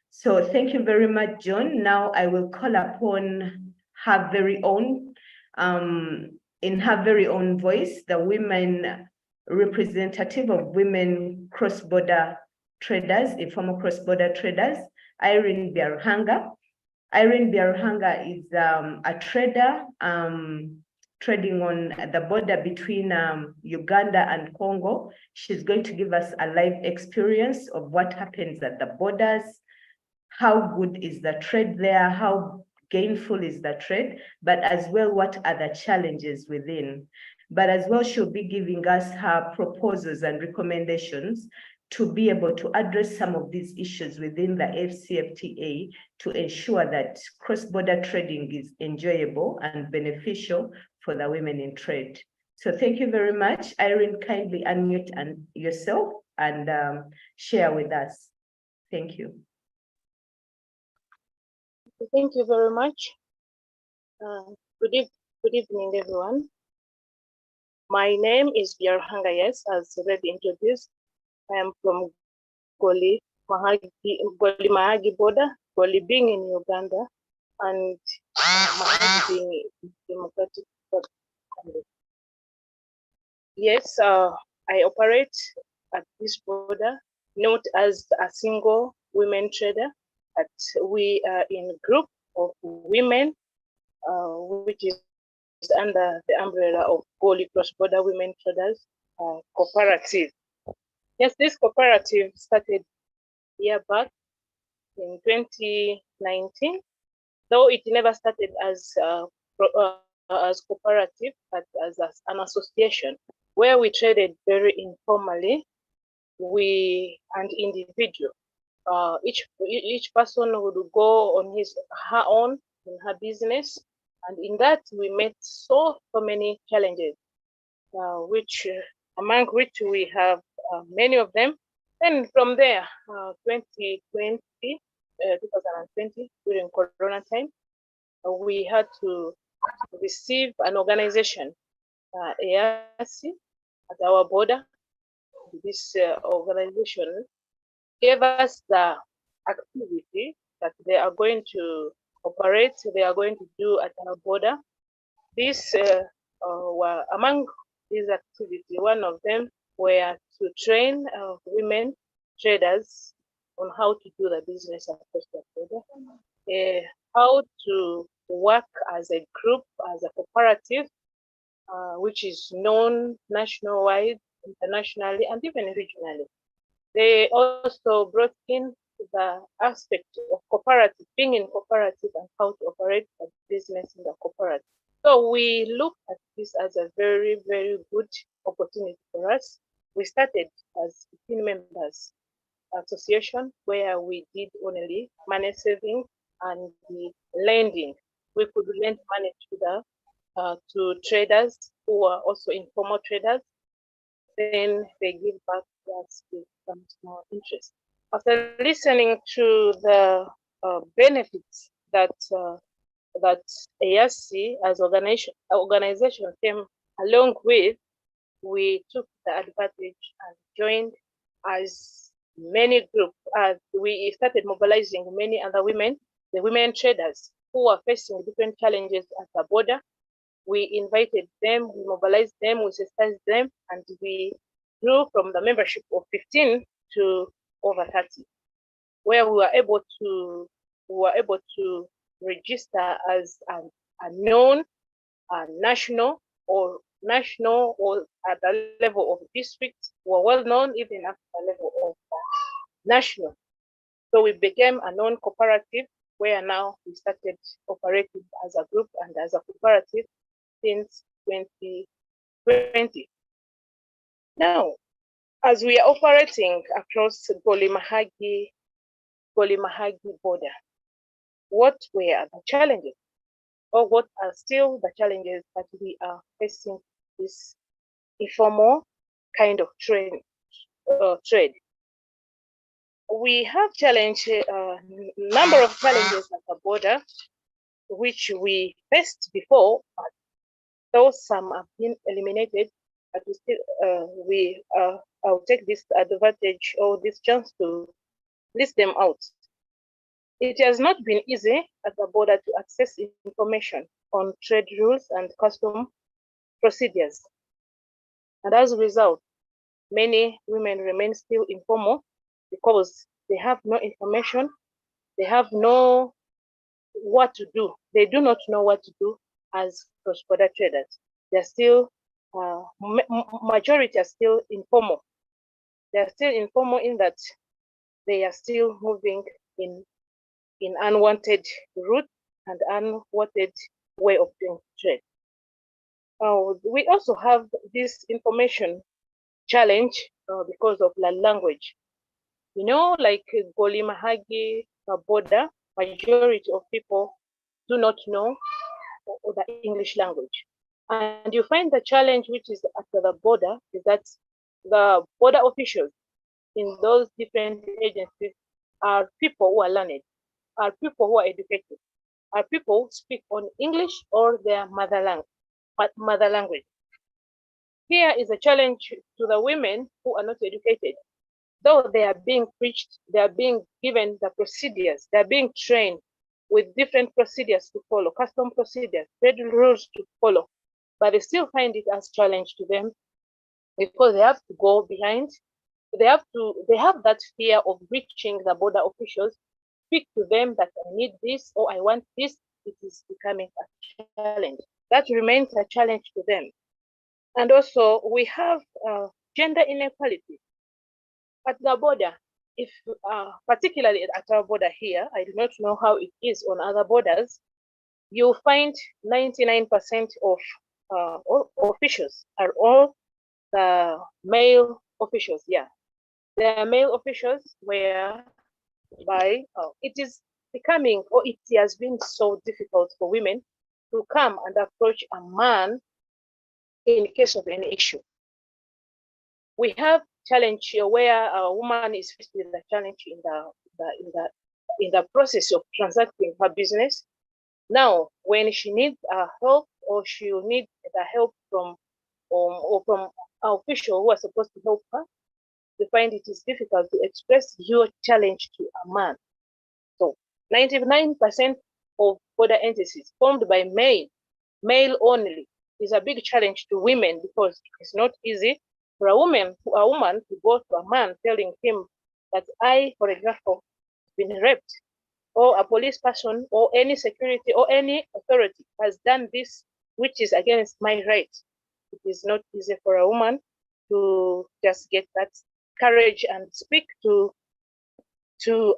[SPEAKER 1] So thank you very much, John. Now I will call upon her very own, in her very own voice, the women representative of women cross-border traders, informal cross-border traders, Irene Biaruhanga. Irene Biaruhanga is a trader trading on the border between Uganda and Congo. She's going to give us a live experience of what happens at the borders, how good is the trade there, how gainful is the trade, but as well, what are the challenges within. But as well, she'll be giving us her proposals and recommendations to be able to address some of these issues within the AfCFTA to ensure that cross-border trading is enjoyable and beneficial for the women in trade. So thank you very much. Irene, kindly unmute yourself and share with us. Thank you.
[SPEAKER 11] Thank you very much. Good evening, everyone. My name is Biaruhanga, yes, as already introduced. I am from Goli Mahagi border, Goli being in Uganda, and Mahagi being in Democratic Republic. Yes, I operate at this border, not as a single women trader, but we are in a group of women, which is under the umbrella of Goli Cross-Border Women Traders Cooperative. Yes, this cooperative started a year back in 2019, though it never started as cooperative, but as an association where we traded very informally, and individual. Each person would go on her own in her business, and in that we met so many challenges, among which we have many of them. And from there, 2020, during Corona time, we had to receive an organization, AFC, at our border. This organization gave us the activity that they are going to operate, they are going to do at our border. These were among these activities, one of them were to train women traders on how to do the business across the border, how to work as a group, as a cooperative, which is known nationwide, internationally, and even regionally. They also brought in the aspect of cooperative, being in cooperative and how to operate a business in the cooperative. So we look at this as a very, very good opportunity for us. We started as 15 members association where we did only money saving and the lending. We could lend money to traders who are also informal traders. Then they give back us with some small interest. After listening to the benefits that AFC as organization came along with, we took the advantage and joined as many groups. We started mobilizing many other women, the women traders who are facing different challenges at the border. We invited them, we mobilized them, we sensitized them, and we grew from the membership of 15 to over 30, where we were able to register as a known national or at the level of district, were well known even at the level of national. So we became a known cooperative, where now we started operating as a group and as a cooperative since 2020. Now, as we are operating across Golimahagi border, what were the challenges, or what are still the challenges that we are facing this informal kind of trade? We have number of challenges at the border, which we faced before, but though some have been eliminated, but we still, I'll take this advantage or this chance to list them out. It has not been easy at the border to access information on trade rules and custom procedures. And as a result, many women remain still informal because they have no information, they have no what to do. They do not know what to do as cross-border traders. They're still, majority are still informal. They're still informal in that they are still moving in unwanted route and unwanted way of doing trade. We also have this information challenge because of the language. You know, like Golimahagi border, majority of people do not know the English language. And you find the challenge which is at the border is that the border officials in those different agencies are people who are learned, are people who are educated, are people who speak on English or their mother language. Here is a challenge to the women who are not educated. Though they are being preached, they are being given the procedures, they are being trained with different procedures to follow, custom procedures, trade rules to follow, but they still find it as a challenge to them because they have to go behind. They have that fear of reaching the border officials, speak to them that I need this or I want this. It is becoming a challenge. That remains a challenge to them. And also we have gender inequality at the border. If particularly at our border here, I do not know how it is on other borders, you'll find 99% of officials are all the male officials. Yeah, they are male officials, whereby it is becoming, or it has been so difficult for women to come and approach a man in case of any issue. We have challenge here where a woman is faced with a challenge in the process of transacting her business. Now, when she needs help, or she will need the help from an official who are supposed to help her, they find it is difficult to express your challenge to a man. So 99% of border entities formed by male only, is a big challenge to women because it's not easy for a woman to go to a man telling him that I, for example, been raped, or a police person or any security or any authority has done this, which is against my right. It is not easy for a woman to just get that courage and speak to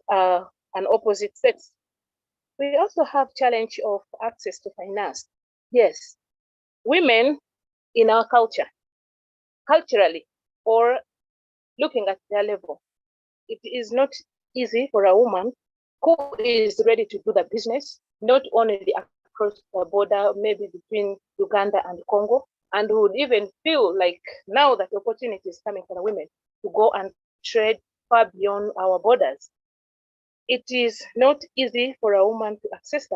[SPEAKER 11] an opposite sex. We also have challenge of access to finance. Yes, women in our culture, culturally, or looking at their level, it is not easy for a woman who is ready to do the business, not only across the border, maybe between Uganda and Congo, and who would even feel like now that opportunity is coming for the women to go and trade far beyond our borders. It is not easy for a woman to access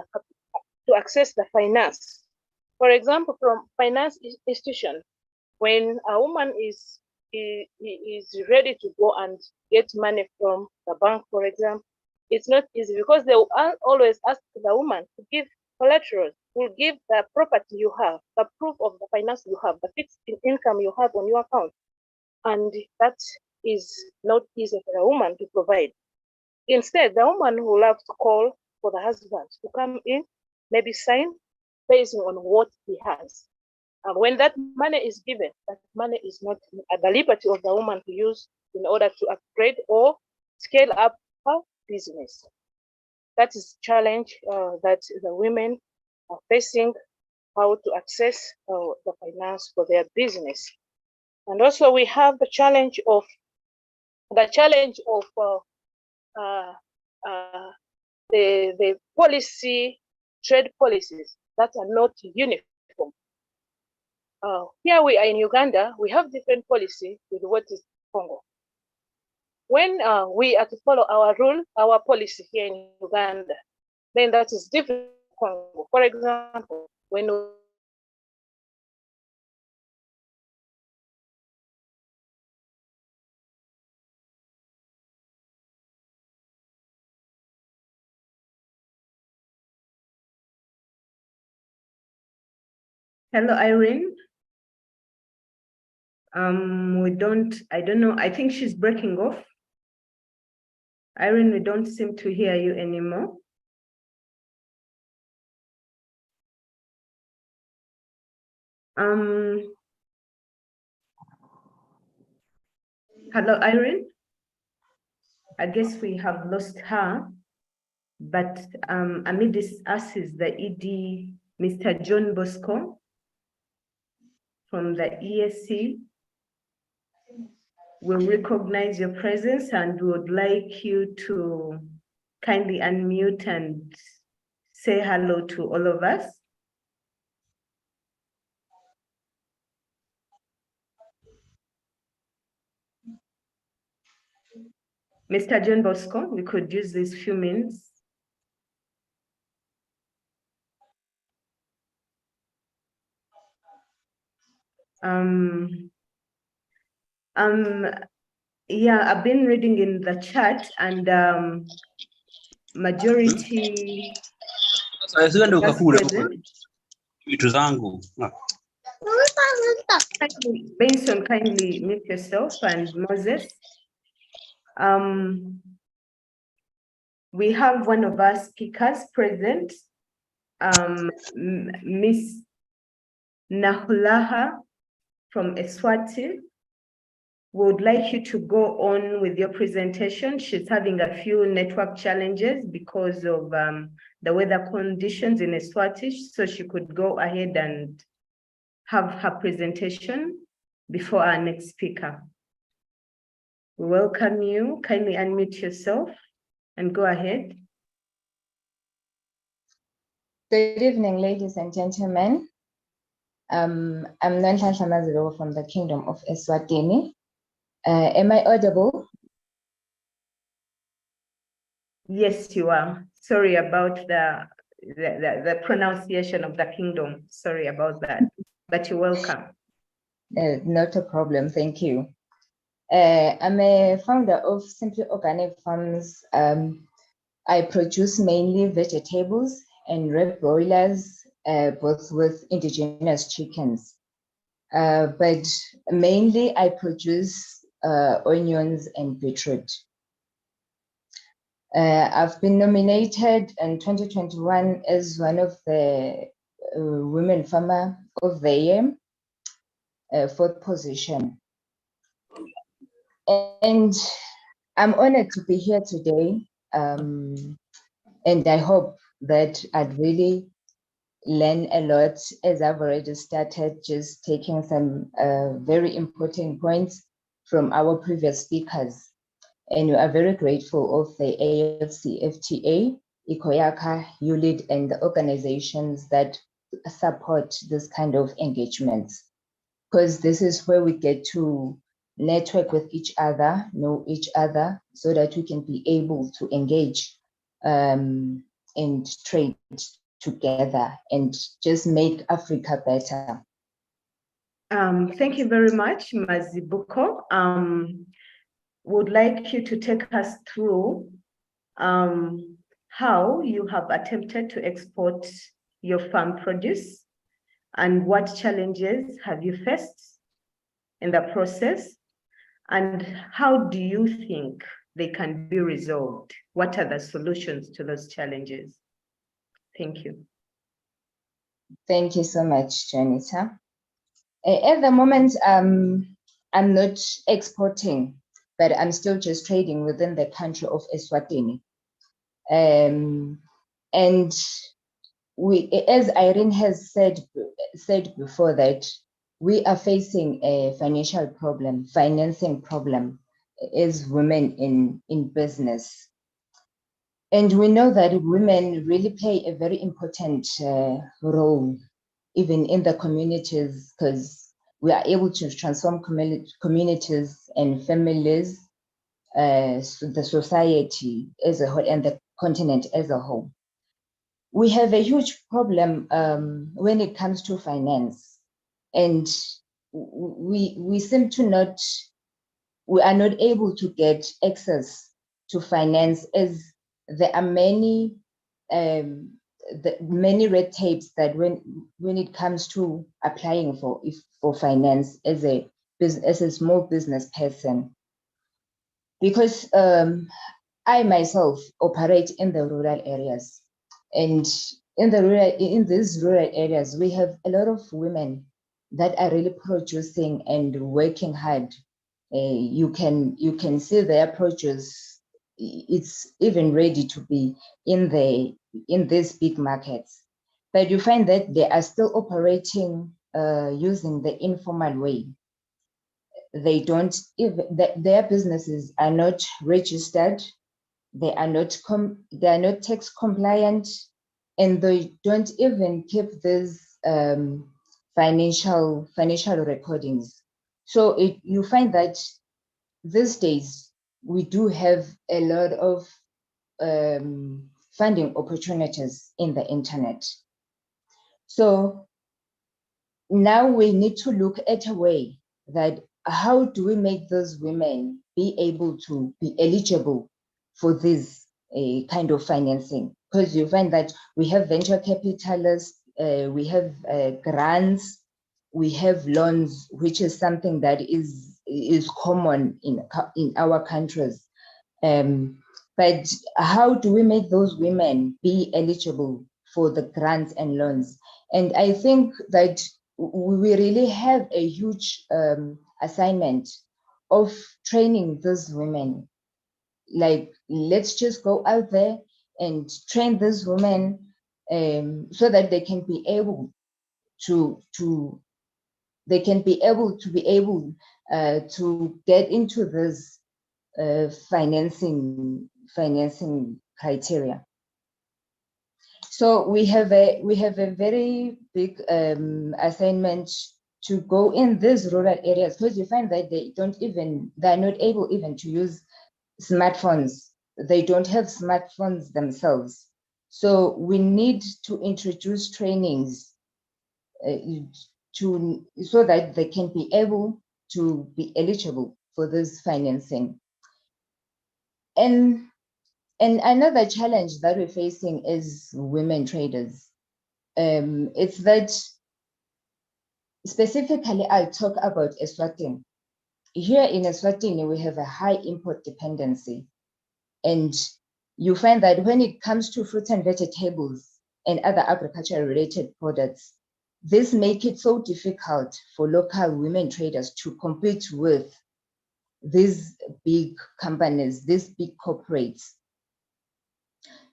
[SPEAKER 11] the finance. For example, from finance institution, when a woman is ready to go and get money from the bank, for example, it's not easy because they will always ask the woman to give collateral, will give the property you have, the proof of the finance you have, the fixed income you have on your account. And that is not easy for a woman to provide. Instead, the woman will have to call for the husband to come in, maybe sign based on what he has. And when that money is given, that money is not at the liberty of the woman to use in order to upgrade or scale up her business. That is a challenge that the women are facing, how to access the finance for their business. And also we have the challenge of the policy, trade policies that are not uniform. Here we are in Uganda, we have different policy with what is Congo. When we are to follow our rule, our policy here in Uganda, then that is different from Congo. For example, when
[SPEAKER 1] Hello, Irene. I don't know. I think she's breaking off. Irene, we don't seem to hear you anymore. Hello, Irene. I guess we have lost her, but amid us is the ED, Mr. John Bosco from the ESC. We'll recognize your presence and would like you to kindly unmute and say hello to all of us. Mr. John Bosco, we could use these few minutes. Yeah, I've been reading in the chat and majority Benson, kindly mute yourself, and Moses. We have one of our speakers present, Miss Nahulaha from Eswati. Would like you to go on with your presentation. She's having a few network challenges because of the weather conditions in Eswati, so she could go ahead and have her presentation before our next speaker. We welcome you. Kindly unmute yourself and go ahead.
[SPEAKER 13] Good evening, ladies and gentlemen. I'm Nanhlanhla Mazilo from the Kingdom of Eswatini. Am I audible?
[SPEAKER 1] Yes, you are. Sorry about the pronunciation of the kingdom. Sorry about that, but you're welcome.
[SPEAKER 13] Not a problem, thank you. I'm a founder of Simply Organic Farms. I produce mainly vegetables and red broilers, both with indigenous chickens. But mainly I produce onions and beetroot. I've been nominated in 2021 as one of the Women Farmer of the Year, 4th position. And I'm honored to be here today. And I hope that I'd really learn a lot, as I've already started just taking some very important points from our previous speakers. And we are very grateful of the AfCFTA, ICOYACA, ULID, and the organizations that support this kind of engagements, because this is where we get to network with each other, know each other, so that we can be able to engage and trade together and just make Africa better.
[SPEAKER 1] Thank you very much, Mazibuko. Would like you to take us through how you have attempted to export your farm produce and what challenges have you faced in the process, and how do you think they can be resolved? What are the solutions to those challenges? Thank you.
[SPEAKER 13] Thank you so much, Janita. At the moment, I'm not exporting, but I'm still just trading within the country of Eswatini. And we, as Irene has said before, that we are facing a financial problem, financing problem as women in business. And we know that women really play a very important role, even in the communities, because we are able to transform communities and families, the society as a whole, and the continent as a whole. We have a huge problem when it comes to finance, and we seem to not, we are not able to get access to finance, as there are many many red tapes that when it comes to applying for finance as a small business person. Because I myself operate in the rural areas, and in these rural areas we have a lot of women that are really producing and working hard. You can see their produce, it's even ready to be in these big markets, but you find that they are still operating using the informal way. They don't even, their businesses are not registered, they are not tax compliant, and they don't even keep these financial recordings. So you find that these days we do have a lot of funding opportunities in the internet. So now we need to look at a way that how do we make those women be able to be eligible for this kind of financing? Because you find that we have venture capitalists, we have grants, we have loans, which is something that is common in our countries. But how do we make those women be eligible for the grants and loans? And I think that we really have a huge assignment of training these women. Like, let's just go out there and train these women so that they can be able to get into this financing criteria. So we have a very big assignment to go in these rural areas, because you find that they're not able even to use smartphones. They don't have smartphones themselves. So we need to introduce trainings so that they can be able to be eligible for this financing. And another challenge that we're facing is women traders. It's that, specifically, I'll talk about Eswatini. Here in Eswatini, we have a high import dependency. And you find that when it comes to fruits and vegetables and other agriculture related products, this makes it so difficult for local women traders to compete with these big companies, these big corporates.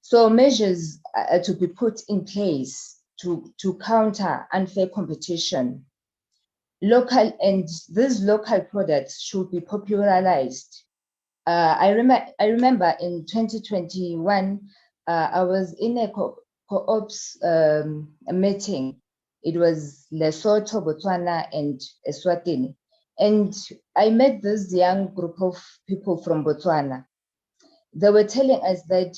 [SPEAKER 13] So measures are to be put in place to counter unfair competition. These local products should be popularized I remember in 2021, I was in a co-ops meeting. It was Lesotho, Botswana, and Eswatini. And I met this young group of people from Botswana. They were telling us that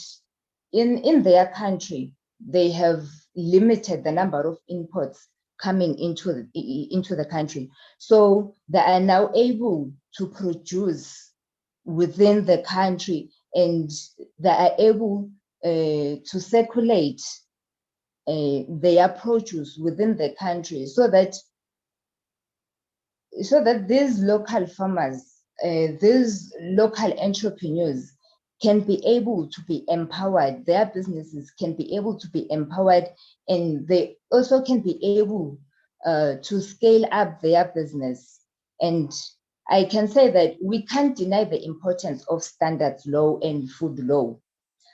[SPEAKER 13] in their country, they have limited the number of imports coming into the country. So they are now able to produce within the country, and they are able to circulate their produce within the country, so that these local farmers, these local entrepreneurs can be able to be empowered, their businesses can be able to be empowered, and they also can be able to scale up their business. And I can say that we can't deny the importance of standards law and food law.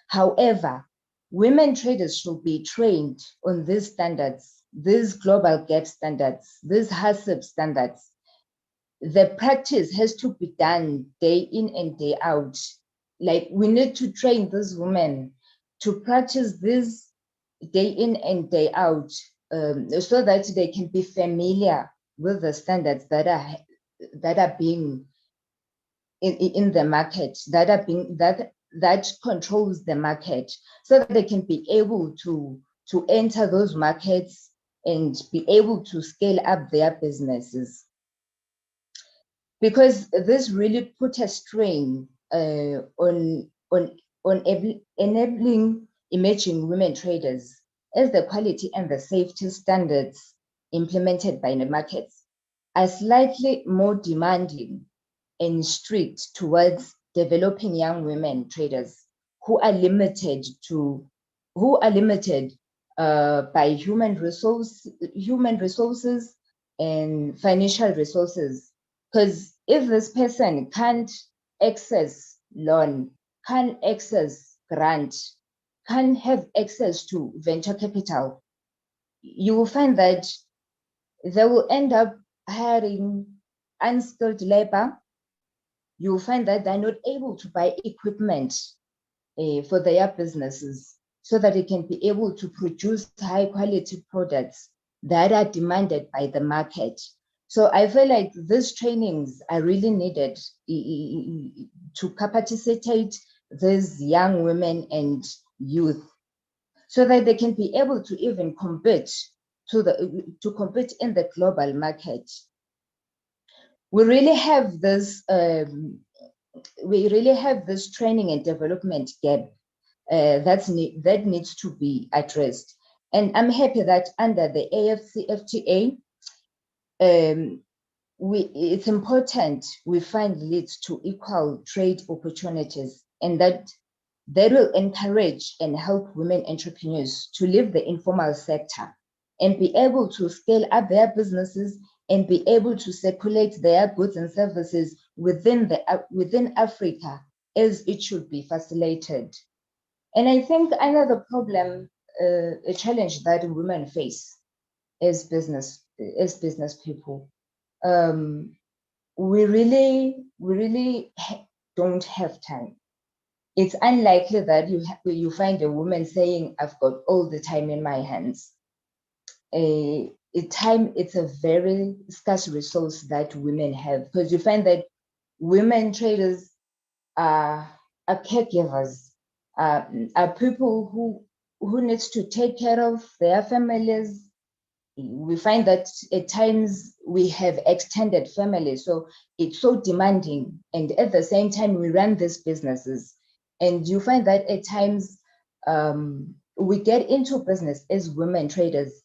[SPEAKER 13] However, women traders should be trained on these standards, these global gap standards, these HACCP standards. The practice has to be done day in and day out. Like, we need to train these women to practice this day in and day out, so that they can be familiar with the standards that are being in the market, that controls the market, so that they can be able to enter those markets and be able to scale up their businesses. Because this really put a strain on enabling emerging women traders, as the quality and the safety standards implemented by the markets are slightly more demanding and strict towards developing young women traders who are limited by human resources and financial resources. Because if this person can't access loan, can't access grant, can't have access to venture capital, you will find that they will end up hiring unskilled labor. You will find that they're not able to buy equipment for their businesses, so that they can be able to produce high quality products that are demanded by the market. So I feel like these trainings are really needed to capacitate these young women and youth, so that they can be able to even compete to compete in the global market. We really have this training and development gap that needs to be addressed. And I'm happy that under the AfCFTA, it's important we find leads to equal trade opportunities, and that will encourage and help women entrepreneurs to leave the informal sector and be able to scale up their businesses and be able to circulate their goods and services within Africa, as it should be facilitated. And I think another problem, a challenge that women face as business people, we really don't have time. It's unlikely that you find a woman saying, "I've got all the time in my hands." Time, it's a very scarce resource that women have, because you find that women traders are caregivers, are people who needs to take care of their families. We find that at times we have extended families, so it's so demanding, and at the same time we run these businesses, and you find that at times we get into business as women traders.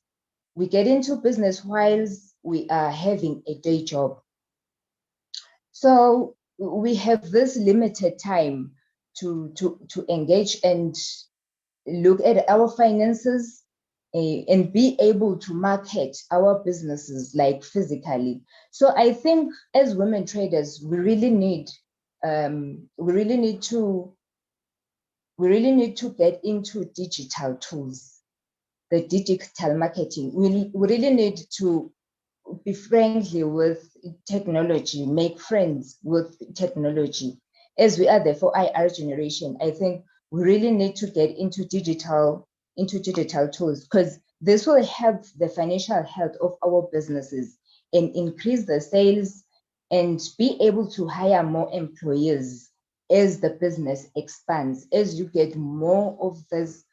[SPEAKER 13] We get into business whilst we are having a day job. So we have this limited time to engage and look at our finances and be able to market our businesses, like physically. So I think as women traders, we really need to get into digital tools, the digital marketing. We really need to be friendly with technology, make friends with technology, as we are the 4IR generation, I think we really need to get into digital tools, because this will help the financial health of our businesses and increase the sales and be able to hire more employees as the business expands, as you get more of this,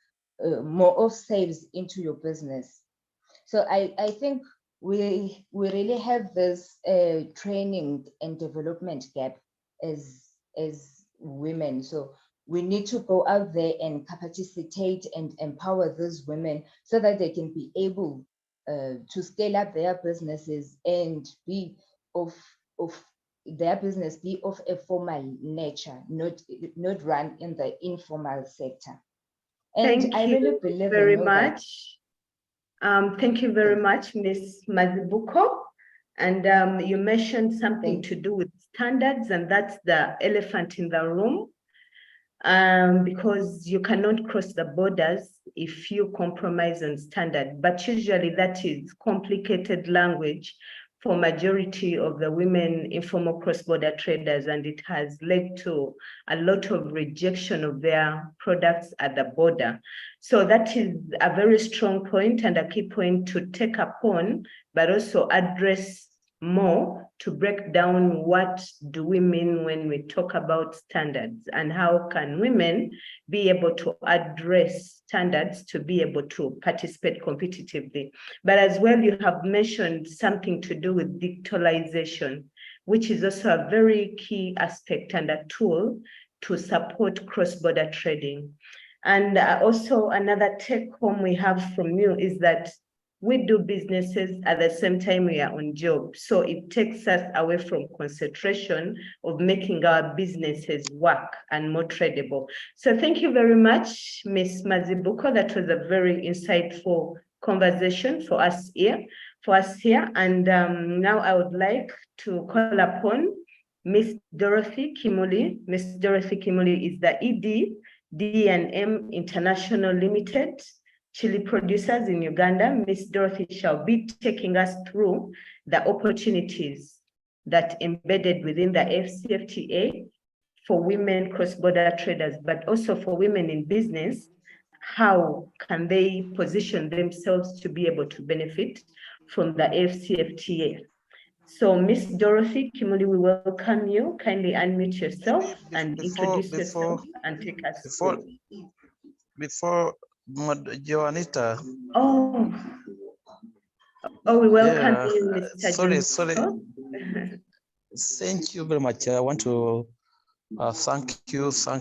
[SPEAKER 13] more of sales into your business. So I think we really have this training and development gap as women. So we need to go out there and capacitate and empower those women so that they can be able to scale up their businesses and be of their business be of a formal nature, not run in the informal sector. And
[SPEAKER 1] Thank
[SPEAKER 13] I
[SPEAKER 1] you
[SPEAKER 13] really believe
[SPEAKER 1] very
[SPEAKER 13] in that.
[SPEAKER 1] much. Thank you very much, Ms. Mazibuko. And you mentioned something to do with standards, and that's the elephant in the room. Because you cannot cross the borders if you compromise on standard, but usually that is complicated language for majority of the women informal cross-border traders, and it has led to a lot of rejection of their products at the border. So that is a very strong point and a key point to take upon, but also address more to break down what do we mean when we talk about standards, and how can women be able to address standards to be able to participate competitively. But as well, you have mentioned something to do with digitalization, which is also a very key aspect and a tool to support cross-border trading. And also another take home we have from you is that we do businesses at the same time we are on job. So it takes us away from concentration of making our businesses work and more tradable. So thank you very much, Ms. Mazibuko. That was a very insightful conversation for us here. And now I would like to call upon Ms. Dorothy Kimuli. Ms. Dorothy Kimuli is the ED, D&M International Limited, chili producers in Uganda. Ms. Dorothy shall be taking us through the opportunities that embedded within the AfCFTA for women cross-border traders, but also for women in business. How can they position themselves to be able to benefit from the AfCFTA? So Ms. Dorothy Kimuli, we welcome you. Kindly unmute yourself and introduce yourself and take us through.
[SPEAKER 15] Before Joanita.
[SPEAKER 1] Oh, we welcome you, Mr.
[SPEAKER 15] Sorry. Thank you very much. I want to thank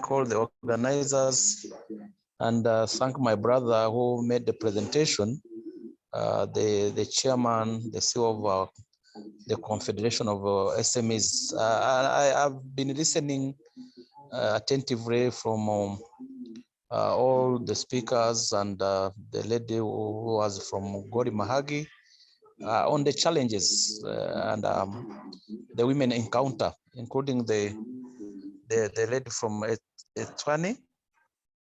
[SPEAKER 15] all the organizers, and thank my brother who made the presentation, the chairman, the CEO of the Confederation of SMEs. I've been listening attentively from all the speakers and the lady who was from Gori Mahagi on the challenges and the women encounter, including the lady from Etwani,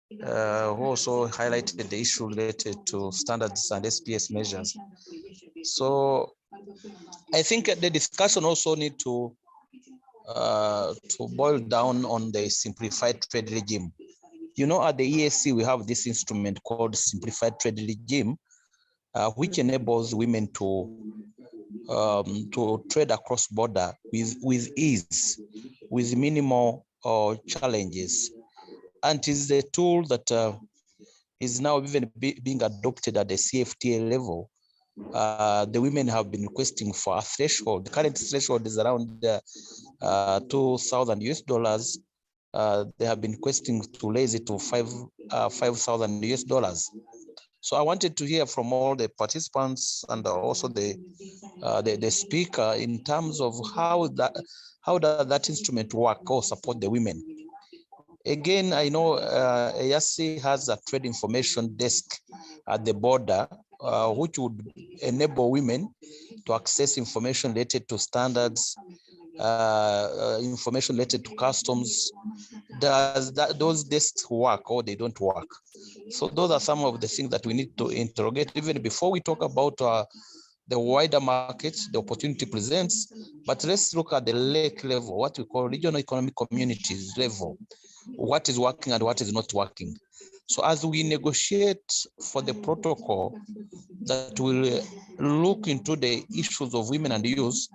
[SPEAKER 15] who also highlighted the issue related to standards and SPS measures. So I think the discussion also need to boil down on the simplified trade regime. You know, at the EAC, we have this instrument called Simplified Trade Regime, which enables women to trade across border with ease, with minimal challenges. And it is a tool that is now even being adopted at the CFTA level. The women have been requesting for a threshold. The current threshold is around $2,000 US. They have been requesting to raise it to $5,000 US. So I wanted to hear from all the participants and also the speaker in terms of how does that instrument work or support the women. Again, I know AFC has a trade information desk at the border, which would enable women to access information related to standards, information related to customs. Does those desks work or they don't work? So those are some of the things that we need to interrogate even before we talk about the wider markets, the opportunity presents, but let's look at the lake level, what we call regional economic communities level, what is working and what is not working. So as we negotiate for the protocol that will look into the issues of women and youth,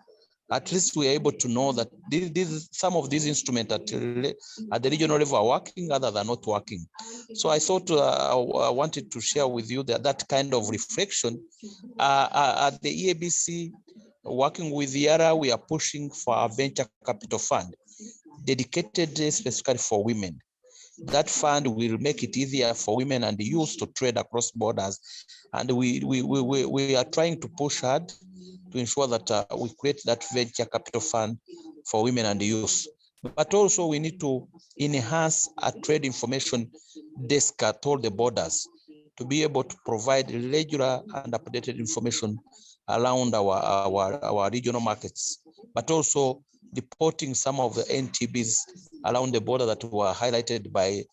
[SPEAKER 15] at least we're able to know that some of these instruments at the regional level are working, others are not working. So I thought I wanted to share with you that kind of reflection. At the EABC, working with Yara, we are pushing for a venture capital fund dedicated specifically for women. That fund will make it easier for women and youth to trade across borders. And we are trying to push hard to ensure that we create that venture capital fund for women and youth. But also we need to enhance a trade information desk at all the borders to be able to provide regular and updated information around our regional markets, but also reporting some of the NTBs around the border that were highlighted by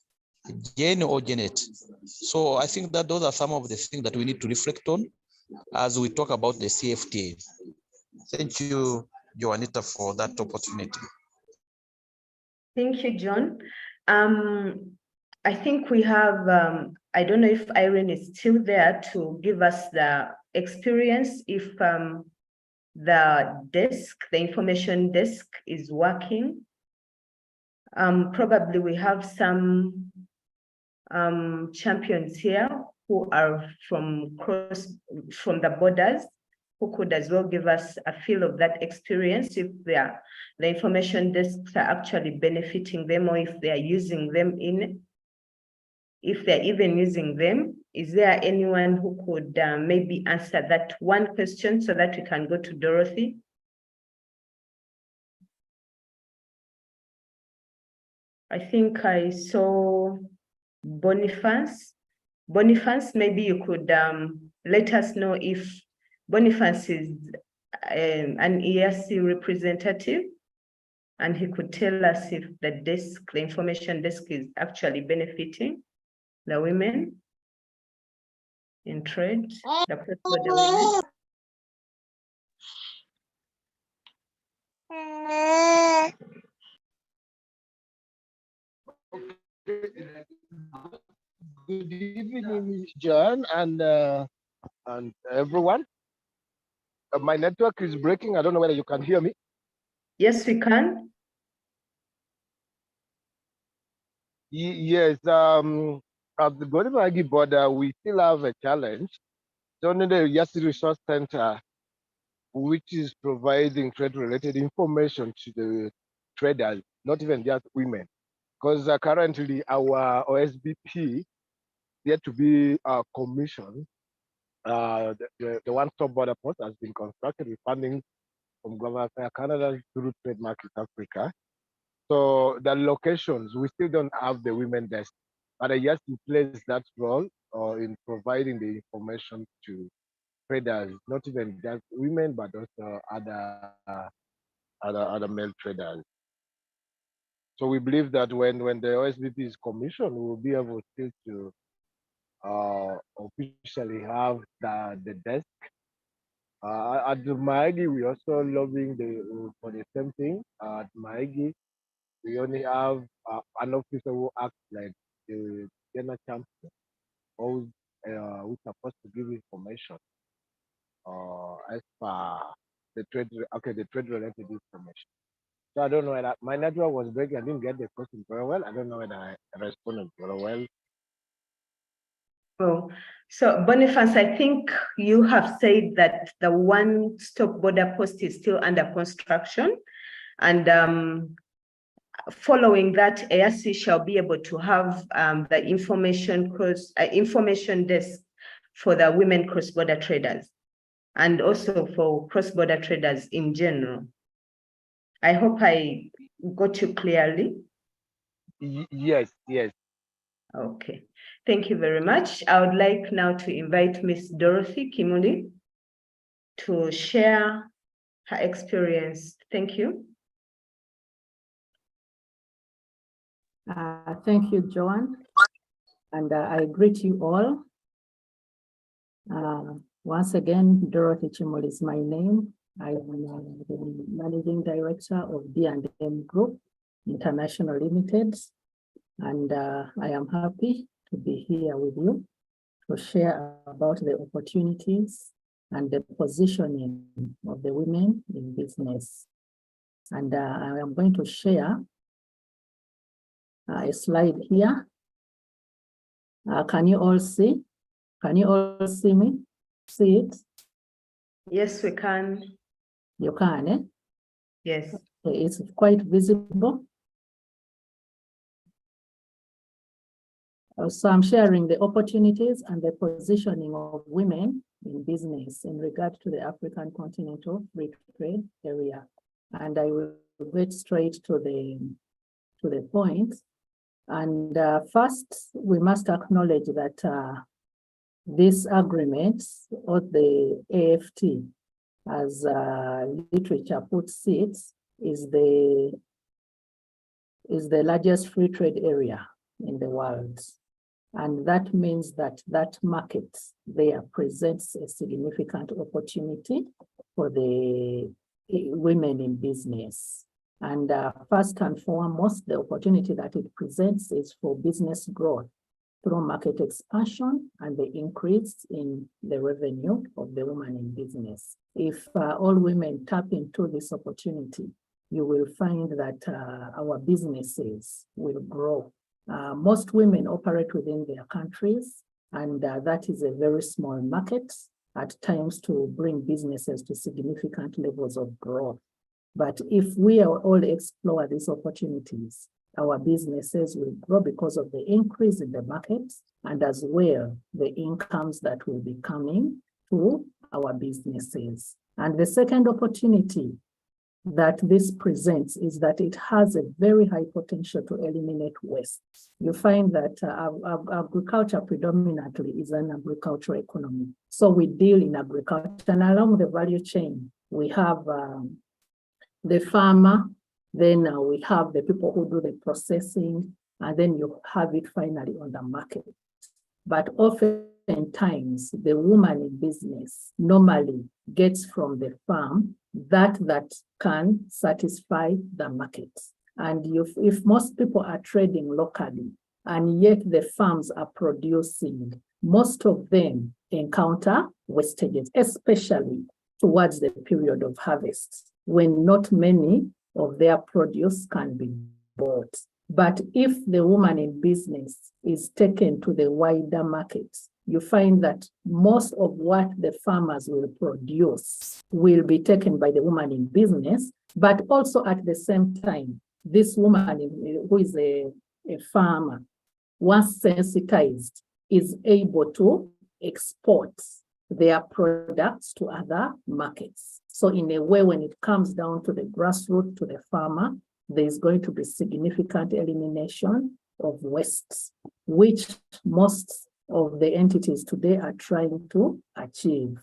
[SPEAKER 15] Jane or Janet. So I think that those are some of the things that we need to reflect on as we talk about the CFTA. Thank you, Joanita, for that opportunity.
[SPEAKER 1] Thank you, John. I think we have, I don't know if Irene is still there to give us the experience if the desk, the information desk is working. Probably we have some champions here who are from the borders, who could as well give us a feel of that experience if the information desks are actually benefiting them, or if they are using them if they're even using them. Is there anyone who could maybe answer that one question so that we can go to Dorothy? I think I saw Boniface. Boniface, maybe you could let us know if Boniface is an EAC representative, and he could tell us if the information desk is actually benefiting the women in trade, the cross-border women.
[SPEAKER 16] Good evening, John, and everyone. My network is breaking. I don't know whether you can hear me.
[SPEAKER 1] Yes, we can.
[SPEAKER 16] Yes, at the Godimagi border, we still have a challenge. It's only the Yasi Resource Center, which is providing trade-related information to the traders, not even just women. Because currently our OSBP yet to be commissioned. The one-stop border post has been constructed with funding from Government of Canada through Trademark East Africa. So the locations, we still don't have the women desk, but I just plays that role in providing the information to traders, not even just women, but also other male traders. So we believe that when the OSBP is commissioned, we will be able still to officially have the desk. At Maigi, we also lobbying for the same thing. At Maigi, we only have an officer who acts like the Uganda Chapter, who's supposed to give information as per the trade-related information. So I don't know whether my network was breaking. I didn't get the question very well. I don't know whether I responded very well.
[SPEAKER 1] Oh, so Boniface, I think you have said that the one-stop border post is still under construction, and following that, EAC shall be able to have the information desk for the women cross-border traders, and also for cross-border traders in general. I hope I got you clearly.
[SPEAKER 16] Yes.
[SPEAKER 1] Okay, thank you very much. I would like now to invite Miss Dorothy Kimuli to share her experience. Thank you.
[SPEAKER 17] Thank you, Joan. And I greet you all. Once again, Dorothy Chimol is my name. I am the Managing Director of B&M Group International Limited, and I am happy to be here with you to share about the opportunities and the positioning of the women in business. And I am going to share a slide here. Can you all see? Can you all see me? See it?
[SPEAKER 1] Yes, we can.
[SPEAKER 17] You can, eh?
[SPEAKER 1] Yes.
[SPEAKER 17] It's quite visible. So I'm sharing the opportunities and the positioning of women in business in regard to the African Continental Free Trade Area. And I will get straight to the point. And first, we must acknowledge that this agreement, or the AfT, as literature puts it, is the largest free trade area in the world. And that means that that market there presents a significant opportunity for the women in business. And first and foremost, the opportunity that it presents is for business growth through market expansion and the increase in the revenue of the woman in business. If all women tap into this opportunity, you will find that our businesses will grow. Most women operate within their countries, and that is a very small market at times to bring businesses to significant levels of growth. But if we all explore these opportunities, our businesses will grow because of the increase in the market and as well the incomes that will be coming to our businesses. And the second opportunity that this presents is that it has a very high potential to eliminate waste. You find that agriculture predominantly is an agricultural economy. So we deal in agriculture, and along the value chain, we have the farmer, then we have the people who do the processing, and then you have it finally on the market. But oftentimes, the woman in business normally gets from the farm that can satisfy the market. And if most people are trading locally, and yet the farms are producing, most of them encounter wastages, especially towards the period of harvest, when not many of their produce can be bought. But if the woman in business is taken to the wider markets, you find that most of what the farmers will produce will be taken by the woman in business, but also at the same time, this woman who is a farmer, once sensitized, is able to export their products to other markets. So in a way, when it comes down to the grassroots, to the farmer, there's going to be significant elimination of wastes, which most of the entities today are trying to achieve.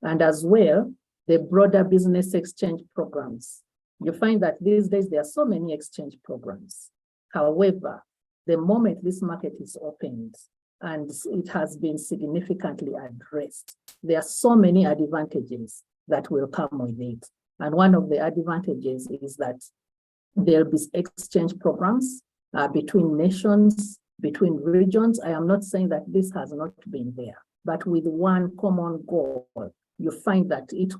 [SPEAKER 17] And as well, the broader business exchange programs. You find that these days there are so many exchange programs. However, the moment this market is opened and it has been significantly addressed, there are so many advantages that will come with it. And one of the advantages is that there'll be exchange programs between nations, between regions. I am not saying that this has not been there, but with one common goal, you find that it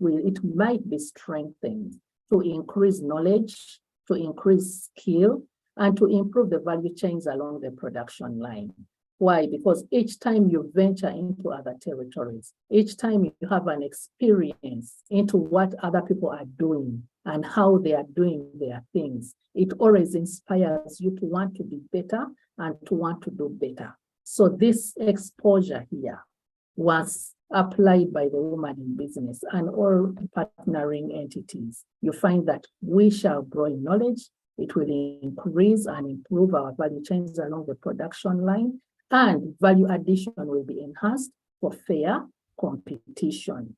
[SPEAKER 17] might be strengthened to increase knowledge, to increase skill, and to improve the value chains along the production line. Why? Because each time you venture into other territories, each time you have an experience into what other people are doing and how they are doing their things, it always inspires you to want to be better and to want to do better. So this exposure here was applied by the woman in business and all partnering entities. You find that we shall grow in knowledge, it will increase and improve our value chains along the production line, and value addition will be enhanced for fair competition.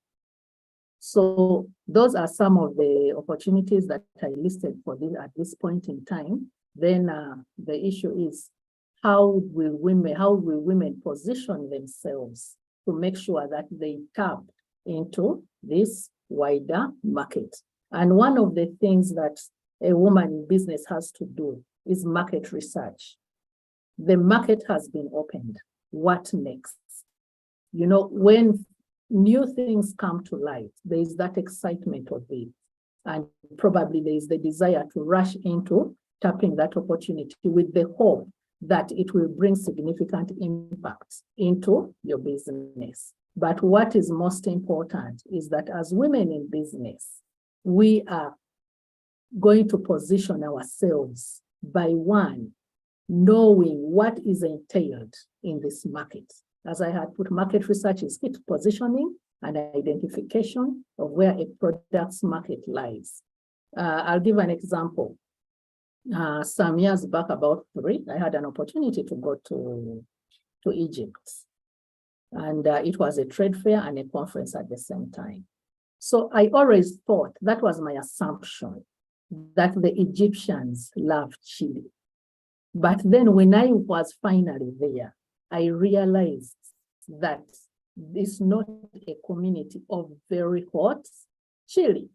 [SPEAKER 17] So those are some of the opportunities that I listed for this at this point in time. Then the issue is how will women position themselves to make sure that they tap into this wider market. And one of the things that a woman in business has to do is market research. The market has been opened. What next? You know, when new things come to light, there is that excitement of it. And probably there is the desire to rush into tapping that opportunity with the hope that it will bring significant impact into your business. But what is most important is that as women in business, we are going to position ourselves by one, knowing what is entailed in this market. As I had put, market research is key to positioning and identification of where a product's market lies. I'll give an example. Some years back, about 3, I had an opportunity to go to Egypt. And it was a trade fair and a conference at the same time. So I always thought, that was my assumption, that the Egyptians love chili. But then when I was finally there, I realized that it's not a community of very hot chili.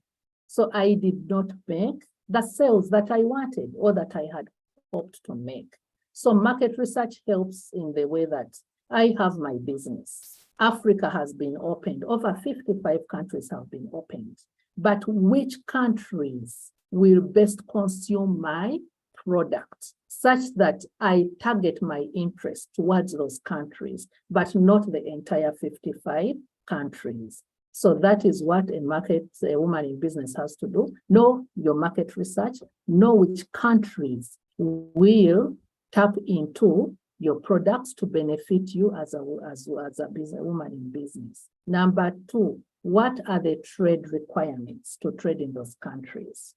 [SPEAKER 17] So I did not make the sales that I wanted or that I had hoped to make. So market research helps in the way that I have my business. Africa has been opened. Over 55 countries have been opened. But which countries will best consume my product such that I target my interest towards those countries, but not the entire 55 countries? So that is what a woman in business has to do. Know your market research, know which countries will tap into your products to benefit you as a woman in business. Number 2, what are the trade requirements to trade in those countries?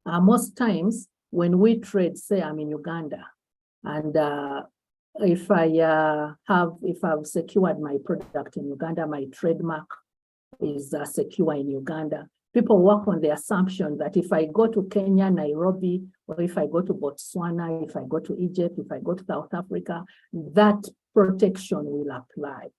[SPEAKER 17] Most times when we trade, say I'm in Uganda, and if I've secured my product in Uganda, my trademark is secure in Uganda, people work on the assumption that if I go to Kenya, Nairobi, or if I go to Botswana, if I go to Egypt, if I go to South Africa, that protection will apply.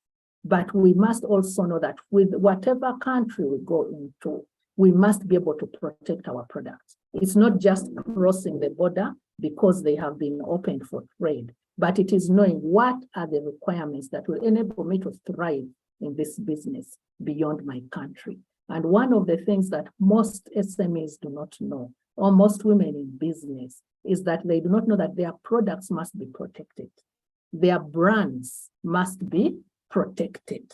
[SPEAKER 17] But we must also know that with whatever country we go into, we must be able to protect our products. It's not just crossing the border because they have been opened for trade, but it is knowing what are the requirements that will enable me to thrive in this business beyond my country. And one of the things that most SMEs do not know, or most women in business, is that they do not know that their products must be protected. Their brands must be protected.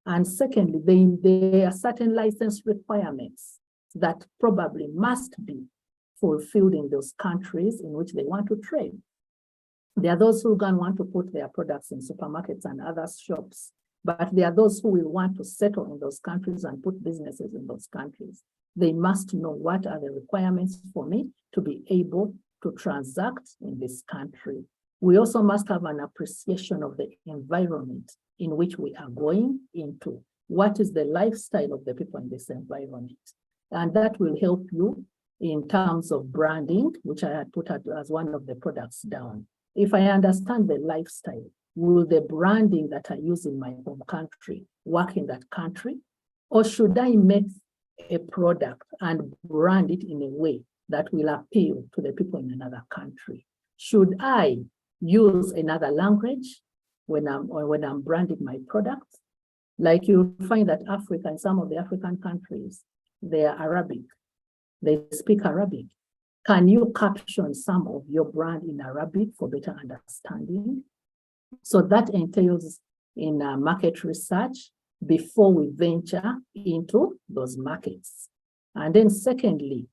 [SPEAKER 17] And secondly, there are certain license requirements that probably must be fulfilled in those countries in which they want to trade. There are those who want to put their products in supermarkets and other shops, but there are those who will want to settle in those countries and put businesses in those countries. They must know what are the requirements for me to be able to transact in this country. We also must have an appreciation of the environment in which we are going into. What is the lifestyle of the people in this environment? And that will help you in terms of branding, which I had put as one of the products down. If I understand the lifestyle, will the branding that I use in my home country work in that country? Or should I make a product and brand it in a way that will appeal to the people in another country? Should I use another language when I'm branding my product? Like you'll find that Africa, in some of the African countries, they are Arabic. They speak Arabic. Can you caption some of your brand in Arabic for better understanding? So that entails in market research before we venture into those markets. And then secondly,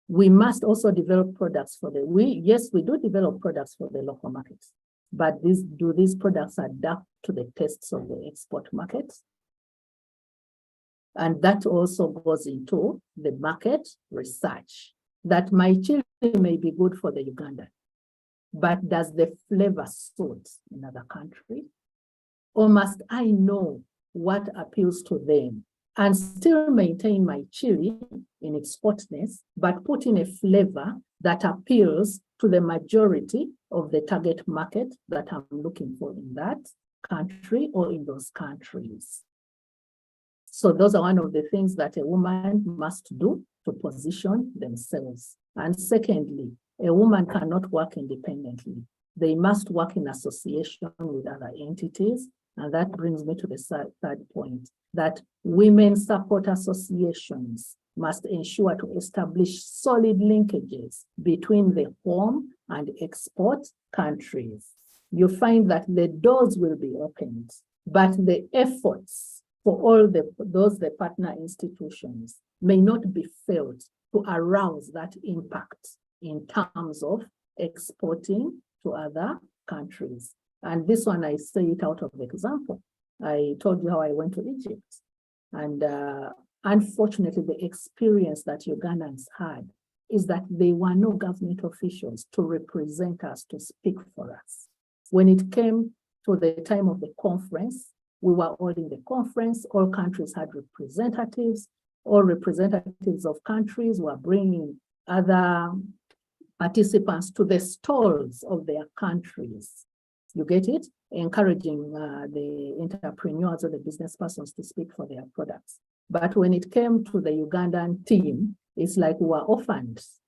[SPEAKER 17] we must also develop products for yes, we do develop products for the local markets, but do these products adapt to the tastes of the export markets? And that also goes into the market research, that my chili may be good for the Ugandan, but does the flavor suit another country? Or must I know what appeals to them and still maintain my chili in its hotness, but put in a flavor that appeals to the majority of the target market that I'm looking for in that country or in those countries? So those are one of the things that a woman must do to position themselves. And secondly, a woman cannot work independently. They must work in association with other entities. And that brings me to the third point, that women support associations must ensure to establish solid linkages between the home and export countries. You find that the doors will be opened, but the efforts for all the partner institutions may not be felt to arouse that impact in terms of exporting to other countries. And this one, I say it out of example. I told you how I went to Egypt. And unfortunately, the experience that Ugandans had is that there were no government officials to represent us, to speak for us. When it came to the time of the conference, we were all in the conference, all countries had representatives, all representatives of countries were bringing other participants to the stalls of their countries. You get it? Encouraging the entrepreneurs or the business persons to speak for their products. But when it came to the Ugandan team, it's like we were orphans.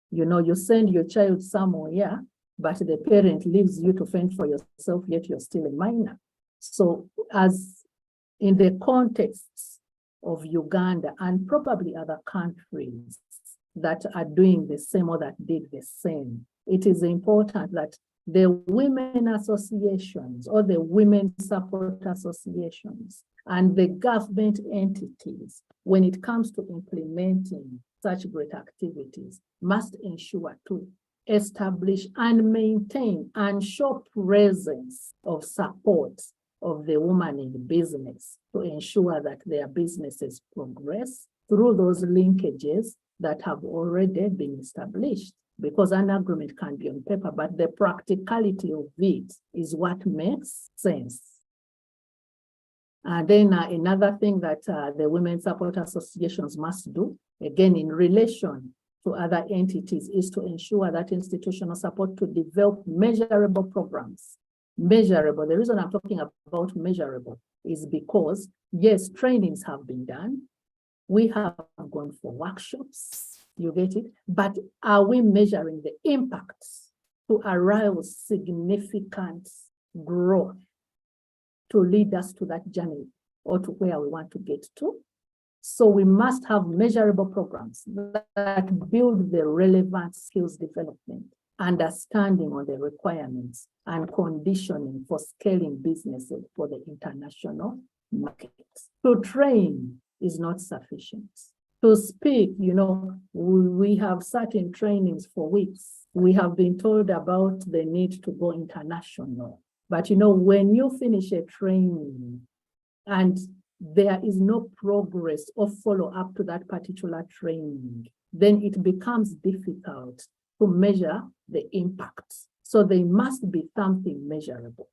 [SPEAKER 17] You know, you send your child somewhere, but the parent leaves you to fend for yourself, yet you're still a minor. So as in the context of Uganda and probably other countries that are doing the same or that did the same, it is important that the women associations or the women support associations and the government entities, when it comes to implementing such great activities, must ensure to establish and maintain and show presence of support of the woman in business to ensure that their businesses progress through those linkages that have already been established. Because an agreement can be on paper, but the practicality of it is what makes sense. And then another thing that the women support associations must do, again, in relation to other entities, is to ensure that institutional support to develop measurable programs. Measurable, the reason I'm talking about measurable is because, yes, trainings have been done. We have gone for workshops. You get it? But are we measuring the impacts to arouse significant growth to lead us to that journey or to where we want to get to? So we must have measurable programs that build the relevant skills development, understanding on the requirements and conditioning for scaling businesses for the international markets. To train is not sufficient. To speak, you know, we have sat in trainings for weeks. We have been told about the need to go international. But, you know, when you finish a training and there is no progress or follow up to that particular training, then it becomes difficult to measure the impact. So there must be something measurable.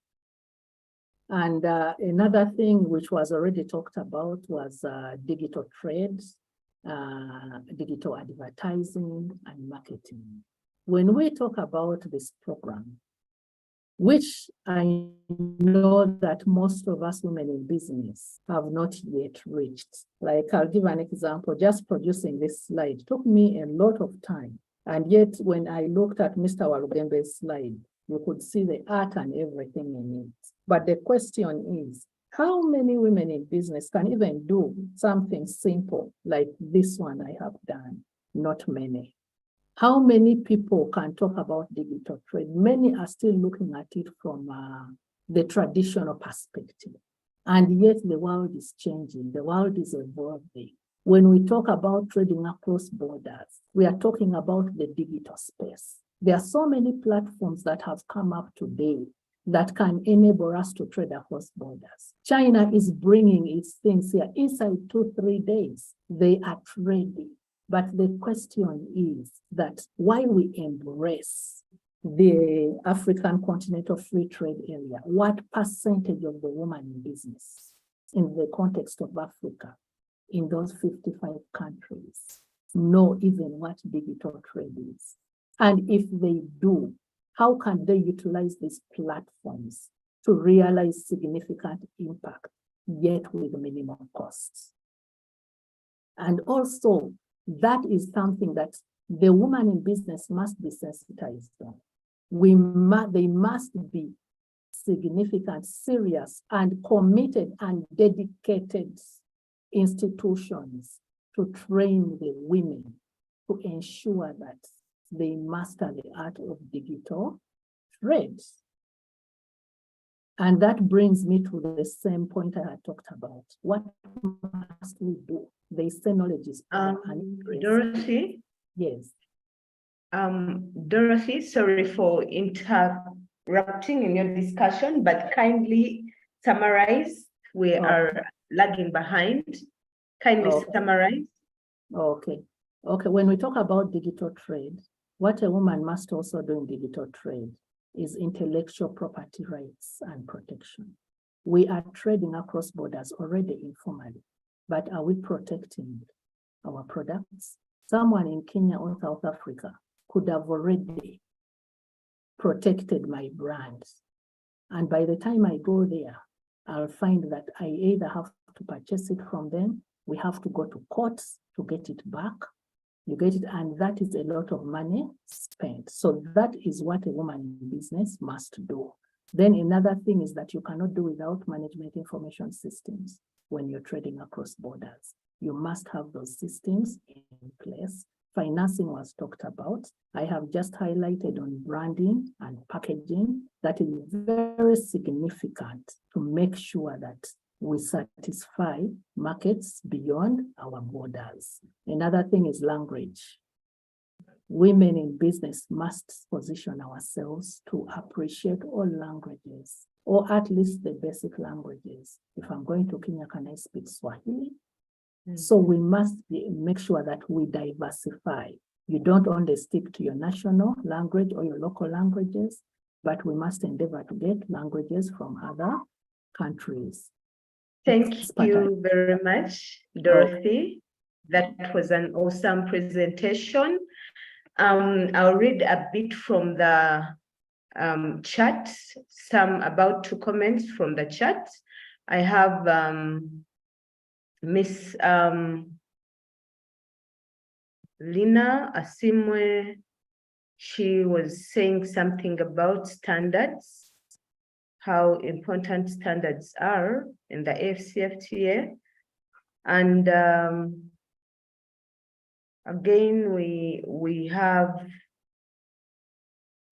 [SPEAKER 17] And another thing which was already talked about was digital trade, digital advertising and marketing. When we talk about this program, which I know that most of us women in business have not yet reached. Like, I'll give an example. Just producing this slide took me a lot of time. And yet when I looked at Mr. Walugembe's slide, you could see the art and everything in it. But the question is, how many women in business can even do something simple like this one I have done? Not many. How many people can talk about digital trade? Many are still looking at it from the traditional perspective. And yet the world is changing, the world is evolving. When we talk about trading across borders, we are talking about the digital space. There are so many platforms that have come up today that can enable us to trade across borders. China is bringing its things here inside 2-3 days. They are trading. But the question is that while we embrace the African Continental Free Trade Area, what percentage of the women in business in the context of Africa in those 55 countries know even what digital trade is? And if they do, how can they utilize these platforms to realize significant impact, yet with minimal costs? And also, that is something that the woman in business must be sensitized on. They must be significant, serious, and committed and dedicated institutions to train the women to ensure that they master the art of digital trade. And that brings me to the same point I had talked about. What must we do? They say knowledge is power.
[SPEAKER 1] Dorothy?
[SPEAKER 17] Yes.
[SPEAKER 1] Dorothy, sorry for interrupting in your discussion, but kindly summarize. We are lagging behind. Kindly summarize.
[SPEAKER 17] Okay. Okay, when we talk about digital trade, what a woman must also do in digital trade is intellectual property rights and protection. We are trading across borders already informally, but are we protecting our products? Someone in Kenya or South Africa could have already protected my brands. And by the time I go there, I'll find that I either have to purchase it from them, we have to go to courts to get it back. You get it, and that is a lot of money spent. So that is what a woman in business must do. Then another thing is that you cannot do without management information systems when you're trading across borders. You must have those systems in place. Financing was talked about. I have just highlighted on branding and packaging. That is very significant to make sure that we satisfy markets beyond our borders. Another thing is language. Women in business must position ourselves to appreciate all languages, or at least the basic languages. If I'm going to Kenya, can I speak Swahili? So we must make sure that we diversify. You don't only stick to your national language or your local languages, but we must endeavor to get languages from other countries.
[SPEAKER 1] Thank you very much, Dorothy. That was an awesome presentation. I'll read a bit from the chat, about 2 comments from the chat. I have Miss Lina Asimwe. She was saying something about standards, how important standards are in the AfCFTA. And again, we have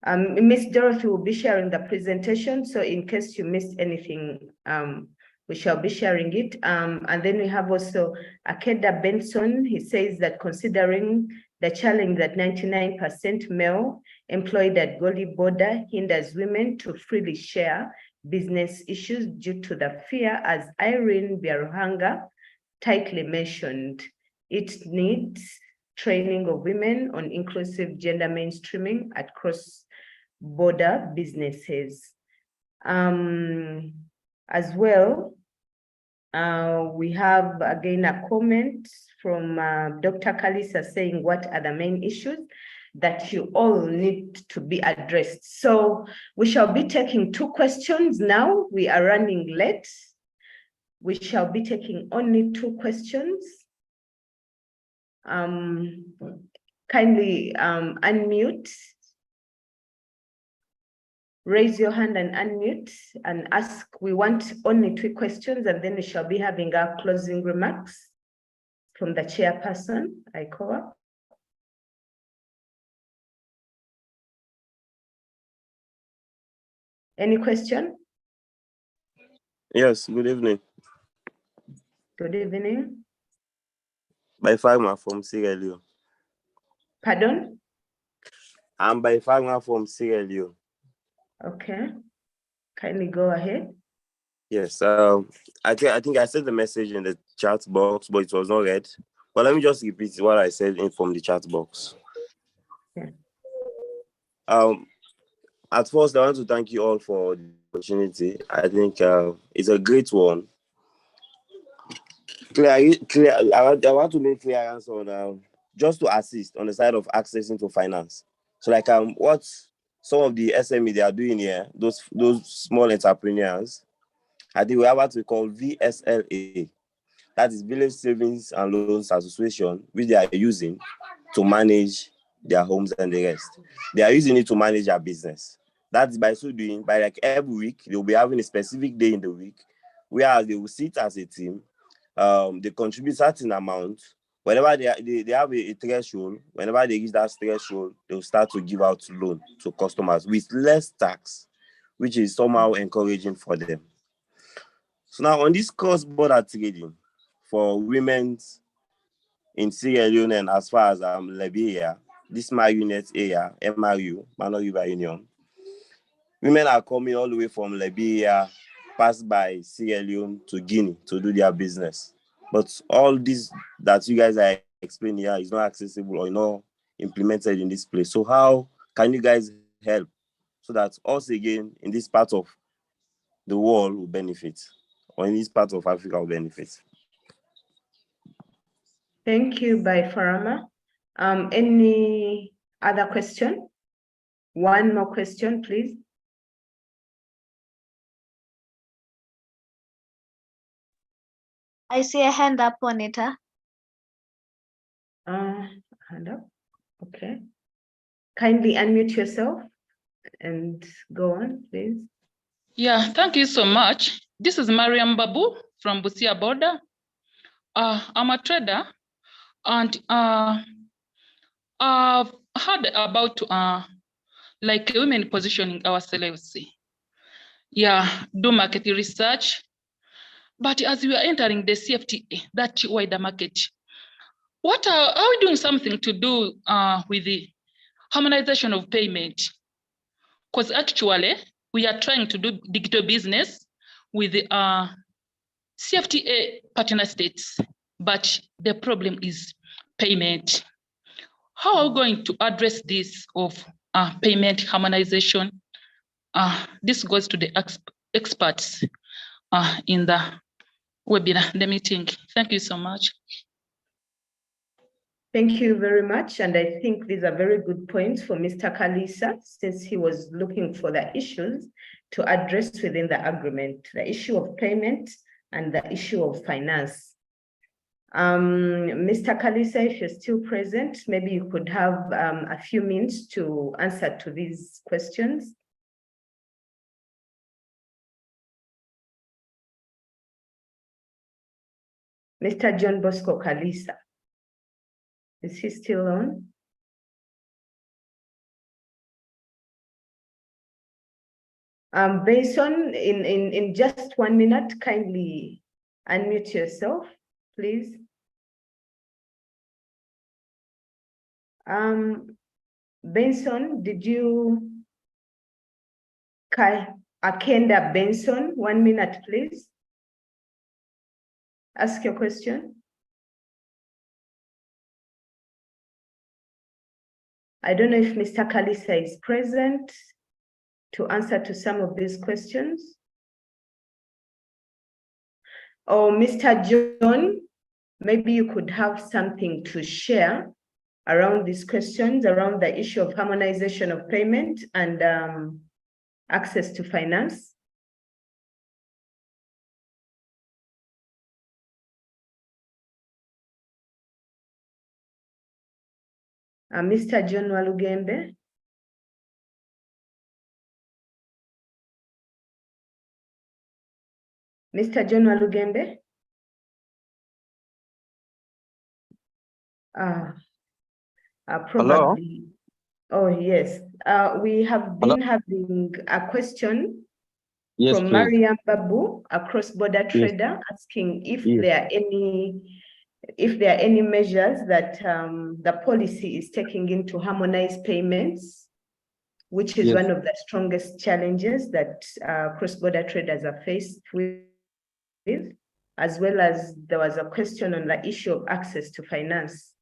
[SPEAKER 1] Miss Dorothy will be sharing the presentation. So in case you missed anything, we shall be sharing it. And then we have also Akeda Benson. He says that considering the challenge that 99% male employed at Goli border hinders women to freely share business issues due to the fear, as Irene Biaruhanga tightly mentioned, it needs training of women on inclusive gender mainstreaming at cross-border businesses. As well, we have again a comment from Dr. Kalisa saying, what are the main issues that you all need to be addressed? So we shall be taking 2 questions now. We are running late. We shall be taking only 2 questions. Kindly unmute. Raise your hand and unmute and ask. We want only 2 questions, and then we shall be having our closing remarks from the chairperson, ICOYACA. Any question?
[SPEAKER 18] Yes, good evening.
[SPEAKER 1] Good evening.
[SPEAKER 18] By Farmer from Sierra Leone.
[SPEAKER 1] Pardon?
[SPEAKER 18] I'm by Farmer from Sierra Leone.
[SPEAKER 1] Okay. Kindly go ahead.
[SPEAKER 18] Yes, I think I sent the message in the chat box, but it was not read. But let me just repeat what I said from the chat box.
[SPEAKER 1] Yeah.
[SPEAKER 18] At first, I want to thank you all for the opportunity. I think it's a great one. I want to make clearance on just to assist on the side of accessing to finance. So like what some of the SME they are doing here, those small entrepreneurs, I think we have what we call VSLA, that is Village Savings and Loans Association, which they are using to manage their homes and the rest. They are using it to manage their business. That's by so doing, by like every week, they'll be having a specific day in the week where they will sit as a team. They contribute certain amount. Whenever they have a threshold, whenever they reach that threshold, they'll start to give out loan to customers with less tax, which is somehow encouraging for them. So now on this cross-border trading for women in Sierra Leone and as far as Liberia, this Marionette area, MRU, Mano River Union, women are coming all the way from Liberia, pass by Sierra Leone to Guinea to do their business. But all this that you guys are explaining here is not accessible or not implemented in this place. So how can you guys help so that us again in this part of the world will benefit, or in this part of Africa will benefit?
[SPEAKER 1] Thank you, Bai Farama. Any other question? One more question, please.
[SPEAKER 2] I see a hand up, Bonita.
[SPEAKER 1] Hand up. Okay. Kindly unmute yourself and go on, please.
[SPEAKER 19] Yeah, thank you so much. This is Mariam Babu from Busia border. I'm a trader, and I've heard about like women positioning ourselves. Yeah, do market research. But as we are entering the CFTA, that wider market, are we doing something to do with the harmonization of payment? Because actually, we are trying to do digital business with the CFTA partner states, but the problem is payment. How are we going to address this of payment harmonization? This goes to the experts in the webinar, the meeting. Thank you so much.
[SPEAKER 1] Thank you very much. And I think these are very good points for Mr. Kalisa, since he was looking for the issues to address within the agreement, the issue of payment and the issue of finance. Mr. Kalisa, if you're still present, maybe you could have a few minutes to answer to these questions. Mr. John Bosco Kalisa, is he still on? Benson, in just 1 minute, kindly unmute yourself, please. Benson, did you? Akenda Benson, 1 minute, please. Ask your question. I don't know if Mr. Kalisa is present to answer to some of these questions. Or Mr. John, maybe you could have something to share around these questions, around the issue of harmonization of payment and access to finance. Mr. John Walugembe. Mr. John Walugembe. Probably. Hello? Oh, yes. We have been having a question from Mariam Babu, a cross-border trader, asking if there are any measures that the policy is taking in to harmonize payments, which is one of the strongest challenges that cross-border traders are faced with, as well as there was a question on the issue of access to finance.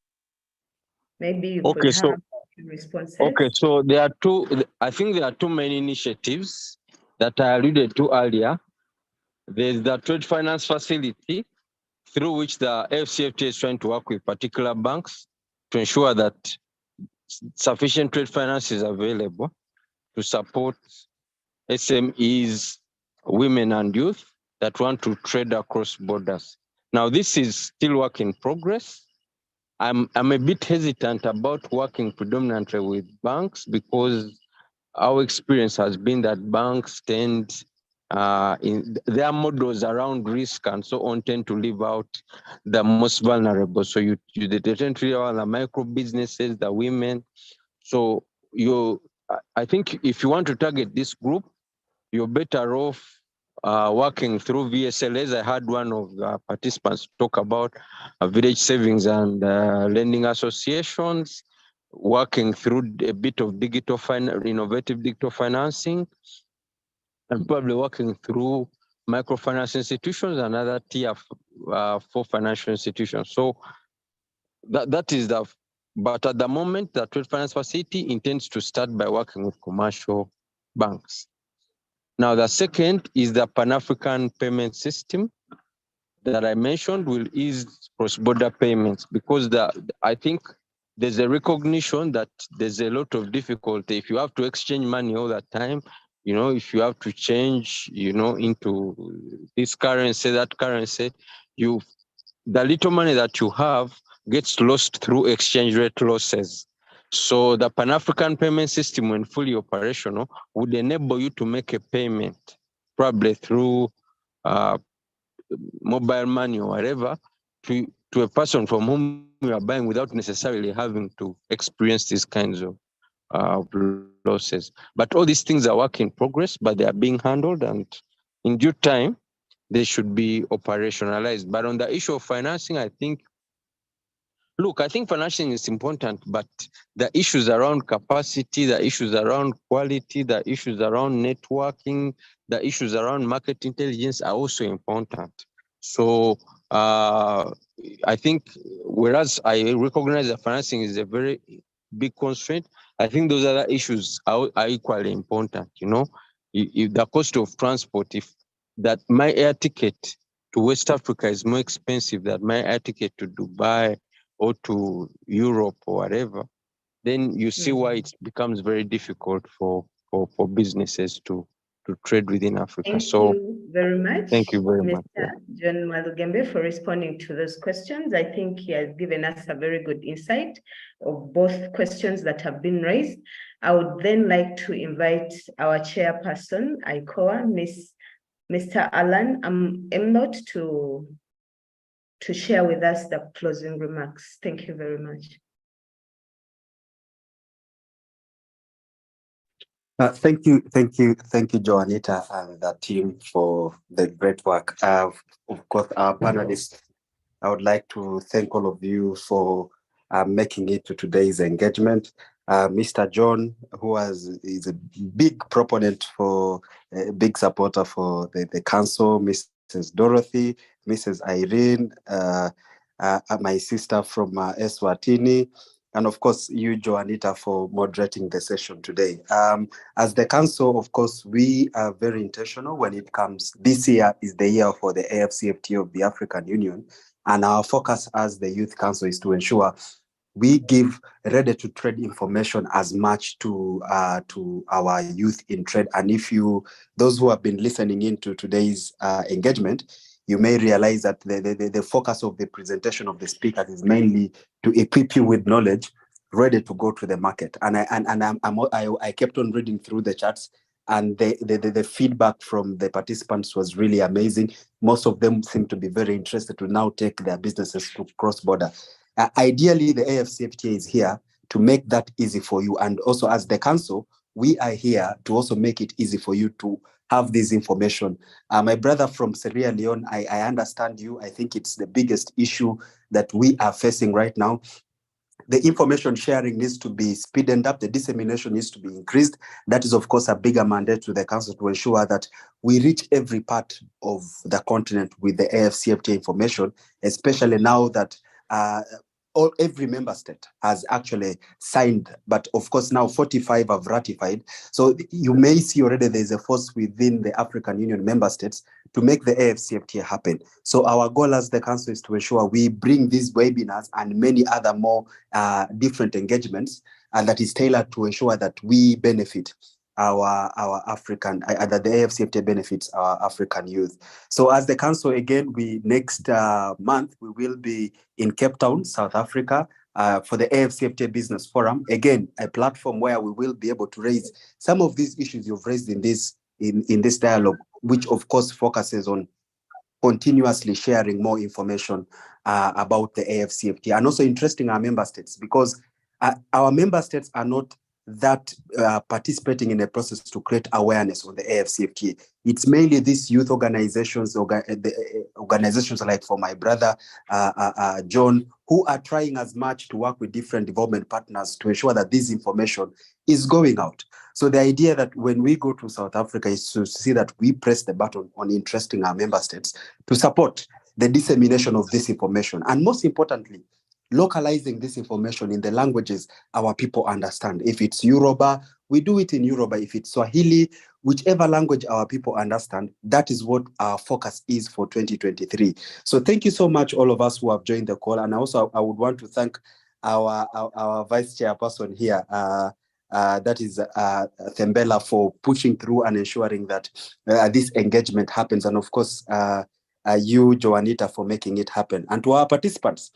[SPEAKER 1] Maybe you could have responses.
[SPEAKER 14] Okay, so there are I think there are two main initiatives that I alluded to earlier. There's the trade finance facility, through which the AfCFTA is trying to work with particular banks to ensure that sufficient trade finance is available to support SMEs, women and youth that want to trade across borders. Now, this is still work in progress. I'm a bit hesitant about working predominantly with banks because our experience has been that banks tend, in their models around risk and so on, tend to leave out the most vulnerable. So they tend to leave out the micro businesses, the women. So I think if you want to target this group, you're better off working through VSLs. I had one of the participants talk about village savings and lending associations, working through a bit of innovative digital financing, and probably working through microfinance institutions and other tier 4 financial institutions. So that is but at the moment, the Trade Finance Facility intends to start by working with commercial banks. Now, the second is the Pan-African payment system that I mentioned will ease cross-border payments because I think there's a recognition that there's a lot of difficulty. If you have to exchange money all the time, if you have to change, into this currency, that currency, the little money that you have gets lost through exchange rate losses. So the Pan-African payment system, when fully operational, would enable you to make a payment, probably through mobile money or whatever, to a person from whom you are buying without necessarily having to experience these kinds of losses. But all these things are work in progress, but they are being handled, and in due time, they should be operationalized. But on the issue of financing, I think financing is important, but the issues around capacity, the issues around quality, the issues around networking, the issues around market intelligence are also important. So I think, whereas I recognize that financing is a very big constraint, I think those other issues are equally important. If the cost of transport, if that my air ticket to West Africa is more expensive than my air ticket to Dubai or to Europe or whatever, then you see why it becomes very difficult for businesses to trade within Africa.
[SPEAKER 1] Thank you very much.
[SPEAKER 14] Thank you very much.
[SPEAKER 1] Mr. John Malugembe, for responding to those questions. I think he has given us a very good insight of both questions that have been raised. I would then like to invite our chairperson, ICOA, Mr. Alan Emnot, to share with us the closing remarks. Thank you very much.
[SPEAKER 20] Thank you, Joanita and the team for the great work. Of course, our panelists, I would like to thank all of you for making it to today's engagement. Mr. John, who is a big proponent a big supporter for the council, Mrs. Dorothy, Mrs. Irene, my sister from Eswatini, and of course, you, Joanita, for moderating the session today. As the council, of course, we are very intentional when it comes. This year is the year for the AfCFTA of the African Union. And our focus as the Youth Council is to ensure we give ready-to-trade information as much to our youth in trade. And those who have been listening into today's engagement, you may realize that the focus of the presentation of the speakers is mainly to equip you with knowledge ready to go to the market. And I kept on reading through the charts, and the feedback from the participants was really amazing. Most of them seem to be very interested to now take their businesses to cross-border. Ideally, the AfCFTA is here to make that easy for you. And also, as the council, we are here to also make it easy for you to have this information. My brother from Sierra Leone, I understand you. I think it's the biggest issue that we are facing right now. The information sharing needs to be speeded up. The dissemination needs to be increased. That is, of course, a bigger mandate to the council to ensure that we reach every part of the continent with the AfCFTA information, especially now that every member state has actually signed, but of course now 45 have ratified. So you may see already there's a force within the African Union member states to make the AfCFTA happen. So our goal as the council is to ensure we bring these webinars and many other more different engagements, and that is tailored to ensure that we benefit. our African, that the AfCFTA benefits our African youth. So as the council, again, we next month, we will be in Cape Town, South Africa, for the AfCFTA Business Forum. Again, a platform where we will be able to raise some of these issues you've raised in this dialogue, which of course focuses on continuously sharing more information about the AfCFTA, and also interesting our member states, because our member states are not that participating in the process to create awareness on the AfCFTA. It's mainly these youth organizations, organizations like For My Brother, John, who are trying as much to work with different development partners to ensure that this information is going out. So the idea that when we go to South Africa is to see that we press the button on interesting our member states to support the dissemination of this information. And most importantly, localizing this information in the languages our people understand. If it's Yoruba, we do it in Yoruba. If it's Swahili, whichever language our people understand, that is what our focus is for 2023. So thank you so much, all of us who have joined the call. And also, I would want to thank our vice chairperson here, that is Thembela, for pushing through and ensuring that this engagement happens. And of course, you, Joanita, for making it happen. And to our participants,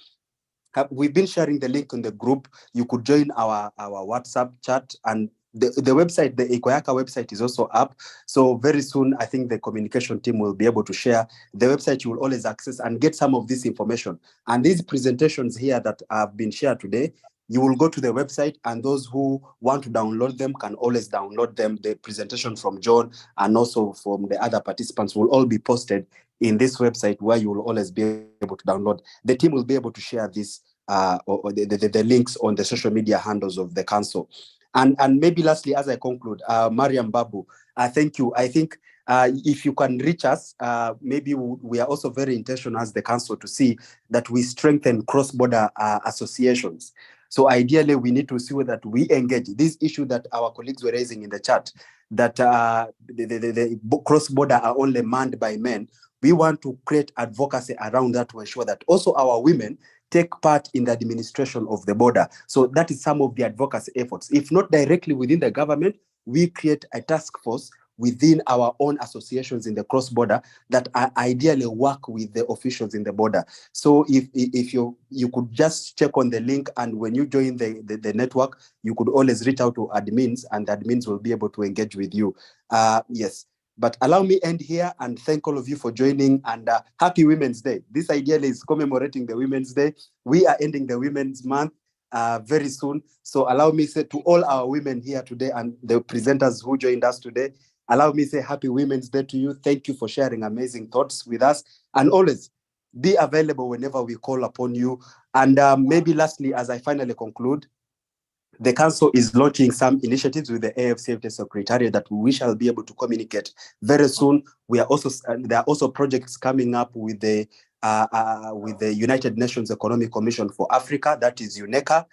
[SPEAKER 20] we've been sharing the link in the group. You could join our WhatsApp chat, and the website, the ICOYACA website, is also up. So very soon, I think the communication team will be able to share the website. You will always access and get some of this information. And these presentations here that have been shared today, you will go to the website, and those who want to download them can always download them. The presentation from John and also from the other participants will all be posted in this website, where you will always be able to download. The team will be able to share this or the links on the social media handles of the council. And maybe lastly, as I conclude, Mariam Babu, thank you. I think if you can reach us, maybe we are also very intentional as the council to see that we strengthen cross-border associations. So ideally, we need to see that we engage this issue that our colleagues were raising in the chat, that the cross-border are only manned by men. We want to create advocacy around that to ensure that also our women take part in the administration of the border. So that is some of the advocacy efforts. If not directly within the government, we create a task force within our own associations in the cross-border that ideally work with the officials in the border. So if you could just check on the link, and when you join the network, you could always reach out to admins, and the admins will be able to engage with you. Yes. But allow me end here and thank all of you for joining, and happy Women's Day. This ideally is commemorating the Women's Day. We are ending the Women's Month very soon. So allow me say to all our women here today and the presenters who joined us today, allow me say happy Women's Day to you. Thank you for sharing amazing thoughts with us, and always be available whenever we call upon you. And maybe lastly, as I finally conclude, the council is launching some initiatives with the AfCFTA Secretariat that we shall be able to communicate very soon. There are also projects coming up with the United Nations Economic Commission for Africa, that is UNECA.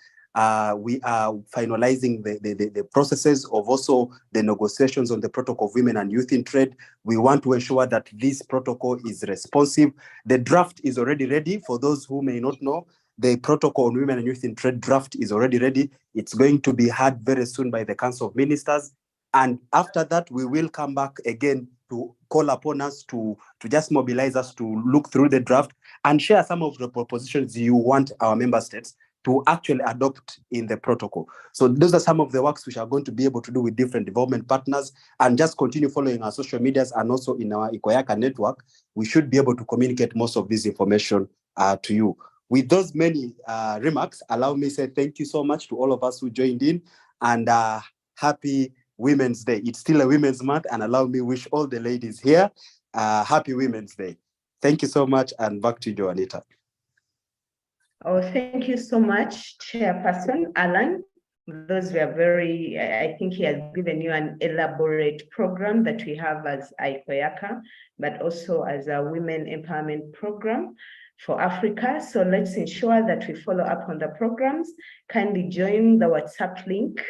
[SPEAKER 20] We are finalizing the processes of also the negotiations on the Protocol of Women and Youth in Trade. We want to ensure that this protocol is responsive. The draft is already ready. For those who may not know, the Protocol on Women and Youth in Trade draft is already ready. It's going to be heard very soon by the Council of Ministers. And after that, we will come back again to call upon us to just mobilize us to look through the draft and share some of the propositions you want our member states to actually adopt in the protocol. So those are some of the works which are going to be able to do with different development partners, and just continue following our social medias and also in our ICOYACA network. We should be able to communicate most of this information to you. With those many remarks, allow me to say thank you so much to all of us who joined in, and happy Women's Day. It's still a Women's Month, and allow me wish all the ladies here happy Women's Day. Thank you so much, and back to you, Joanita.
[SPEAKER 1] Oh, thank you so much, Chairperson Alan. Those were very, I think he has given you an elaborate program that we have as ICOYACA, but also as a women empowerment program for Africa. So let's ensure that we follow up on the programs. Kindly join the WhatsApp link.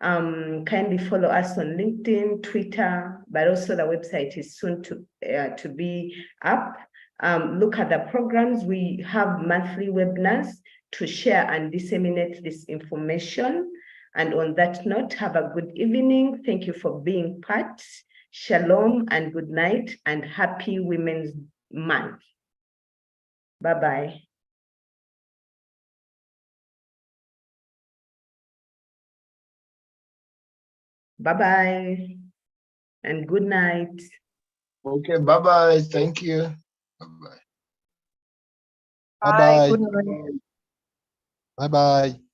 [SPEAKER 1] Kindly follow us on LinkedIn, Twitter, but also the website is soon to be up. Look at the programs. We have monthly webinars to share and disseminate this information. And on that note, have a good evening. Thank you for being part. Shalom and good night and happy Women's Month. Bye-bye. Bye-bye and good night.
[SPEAKER 16] Okay, bye-bye. Thank you. Bye-bye.
[SPEAKER 8] Bye.
[SPEAKER 16] Bye-bye.
[SPEAKER 8] Good night.
[SPEAKER 16] Bye-bye.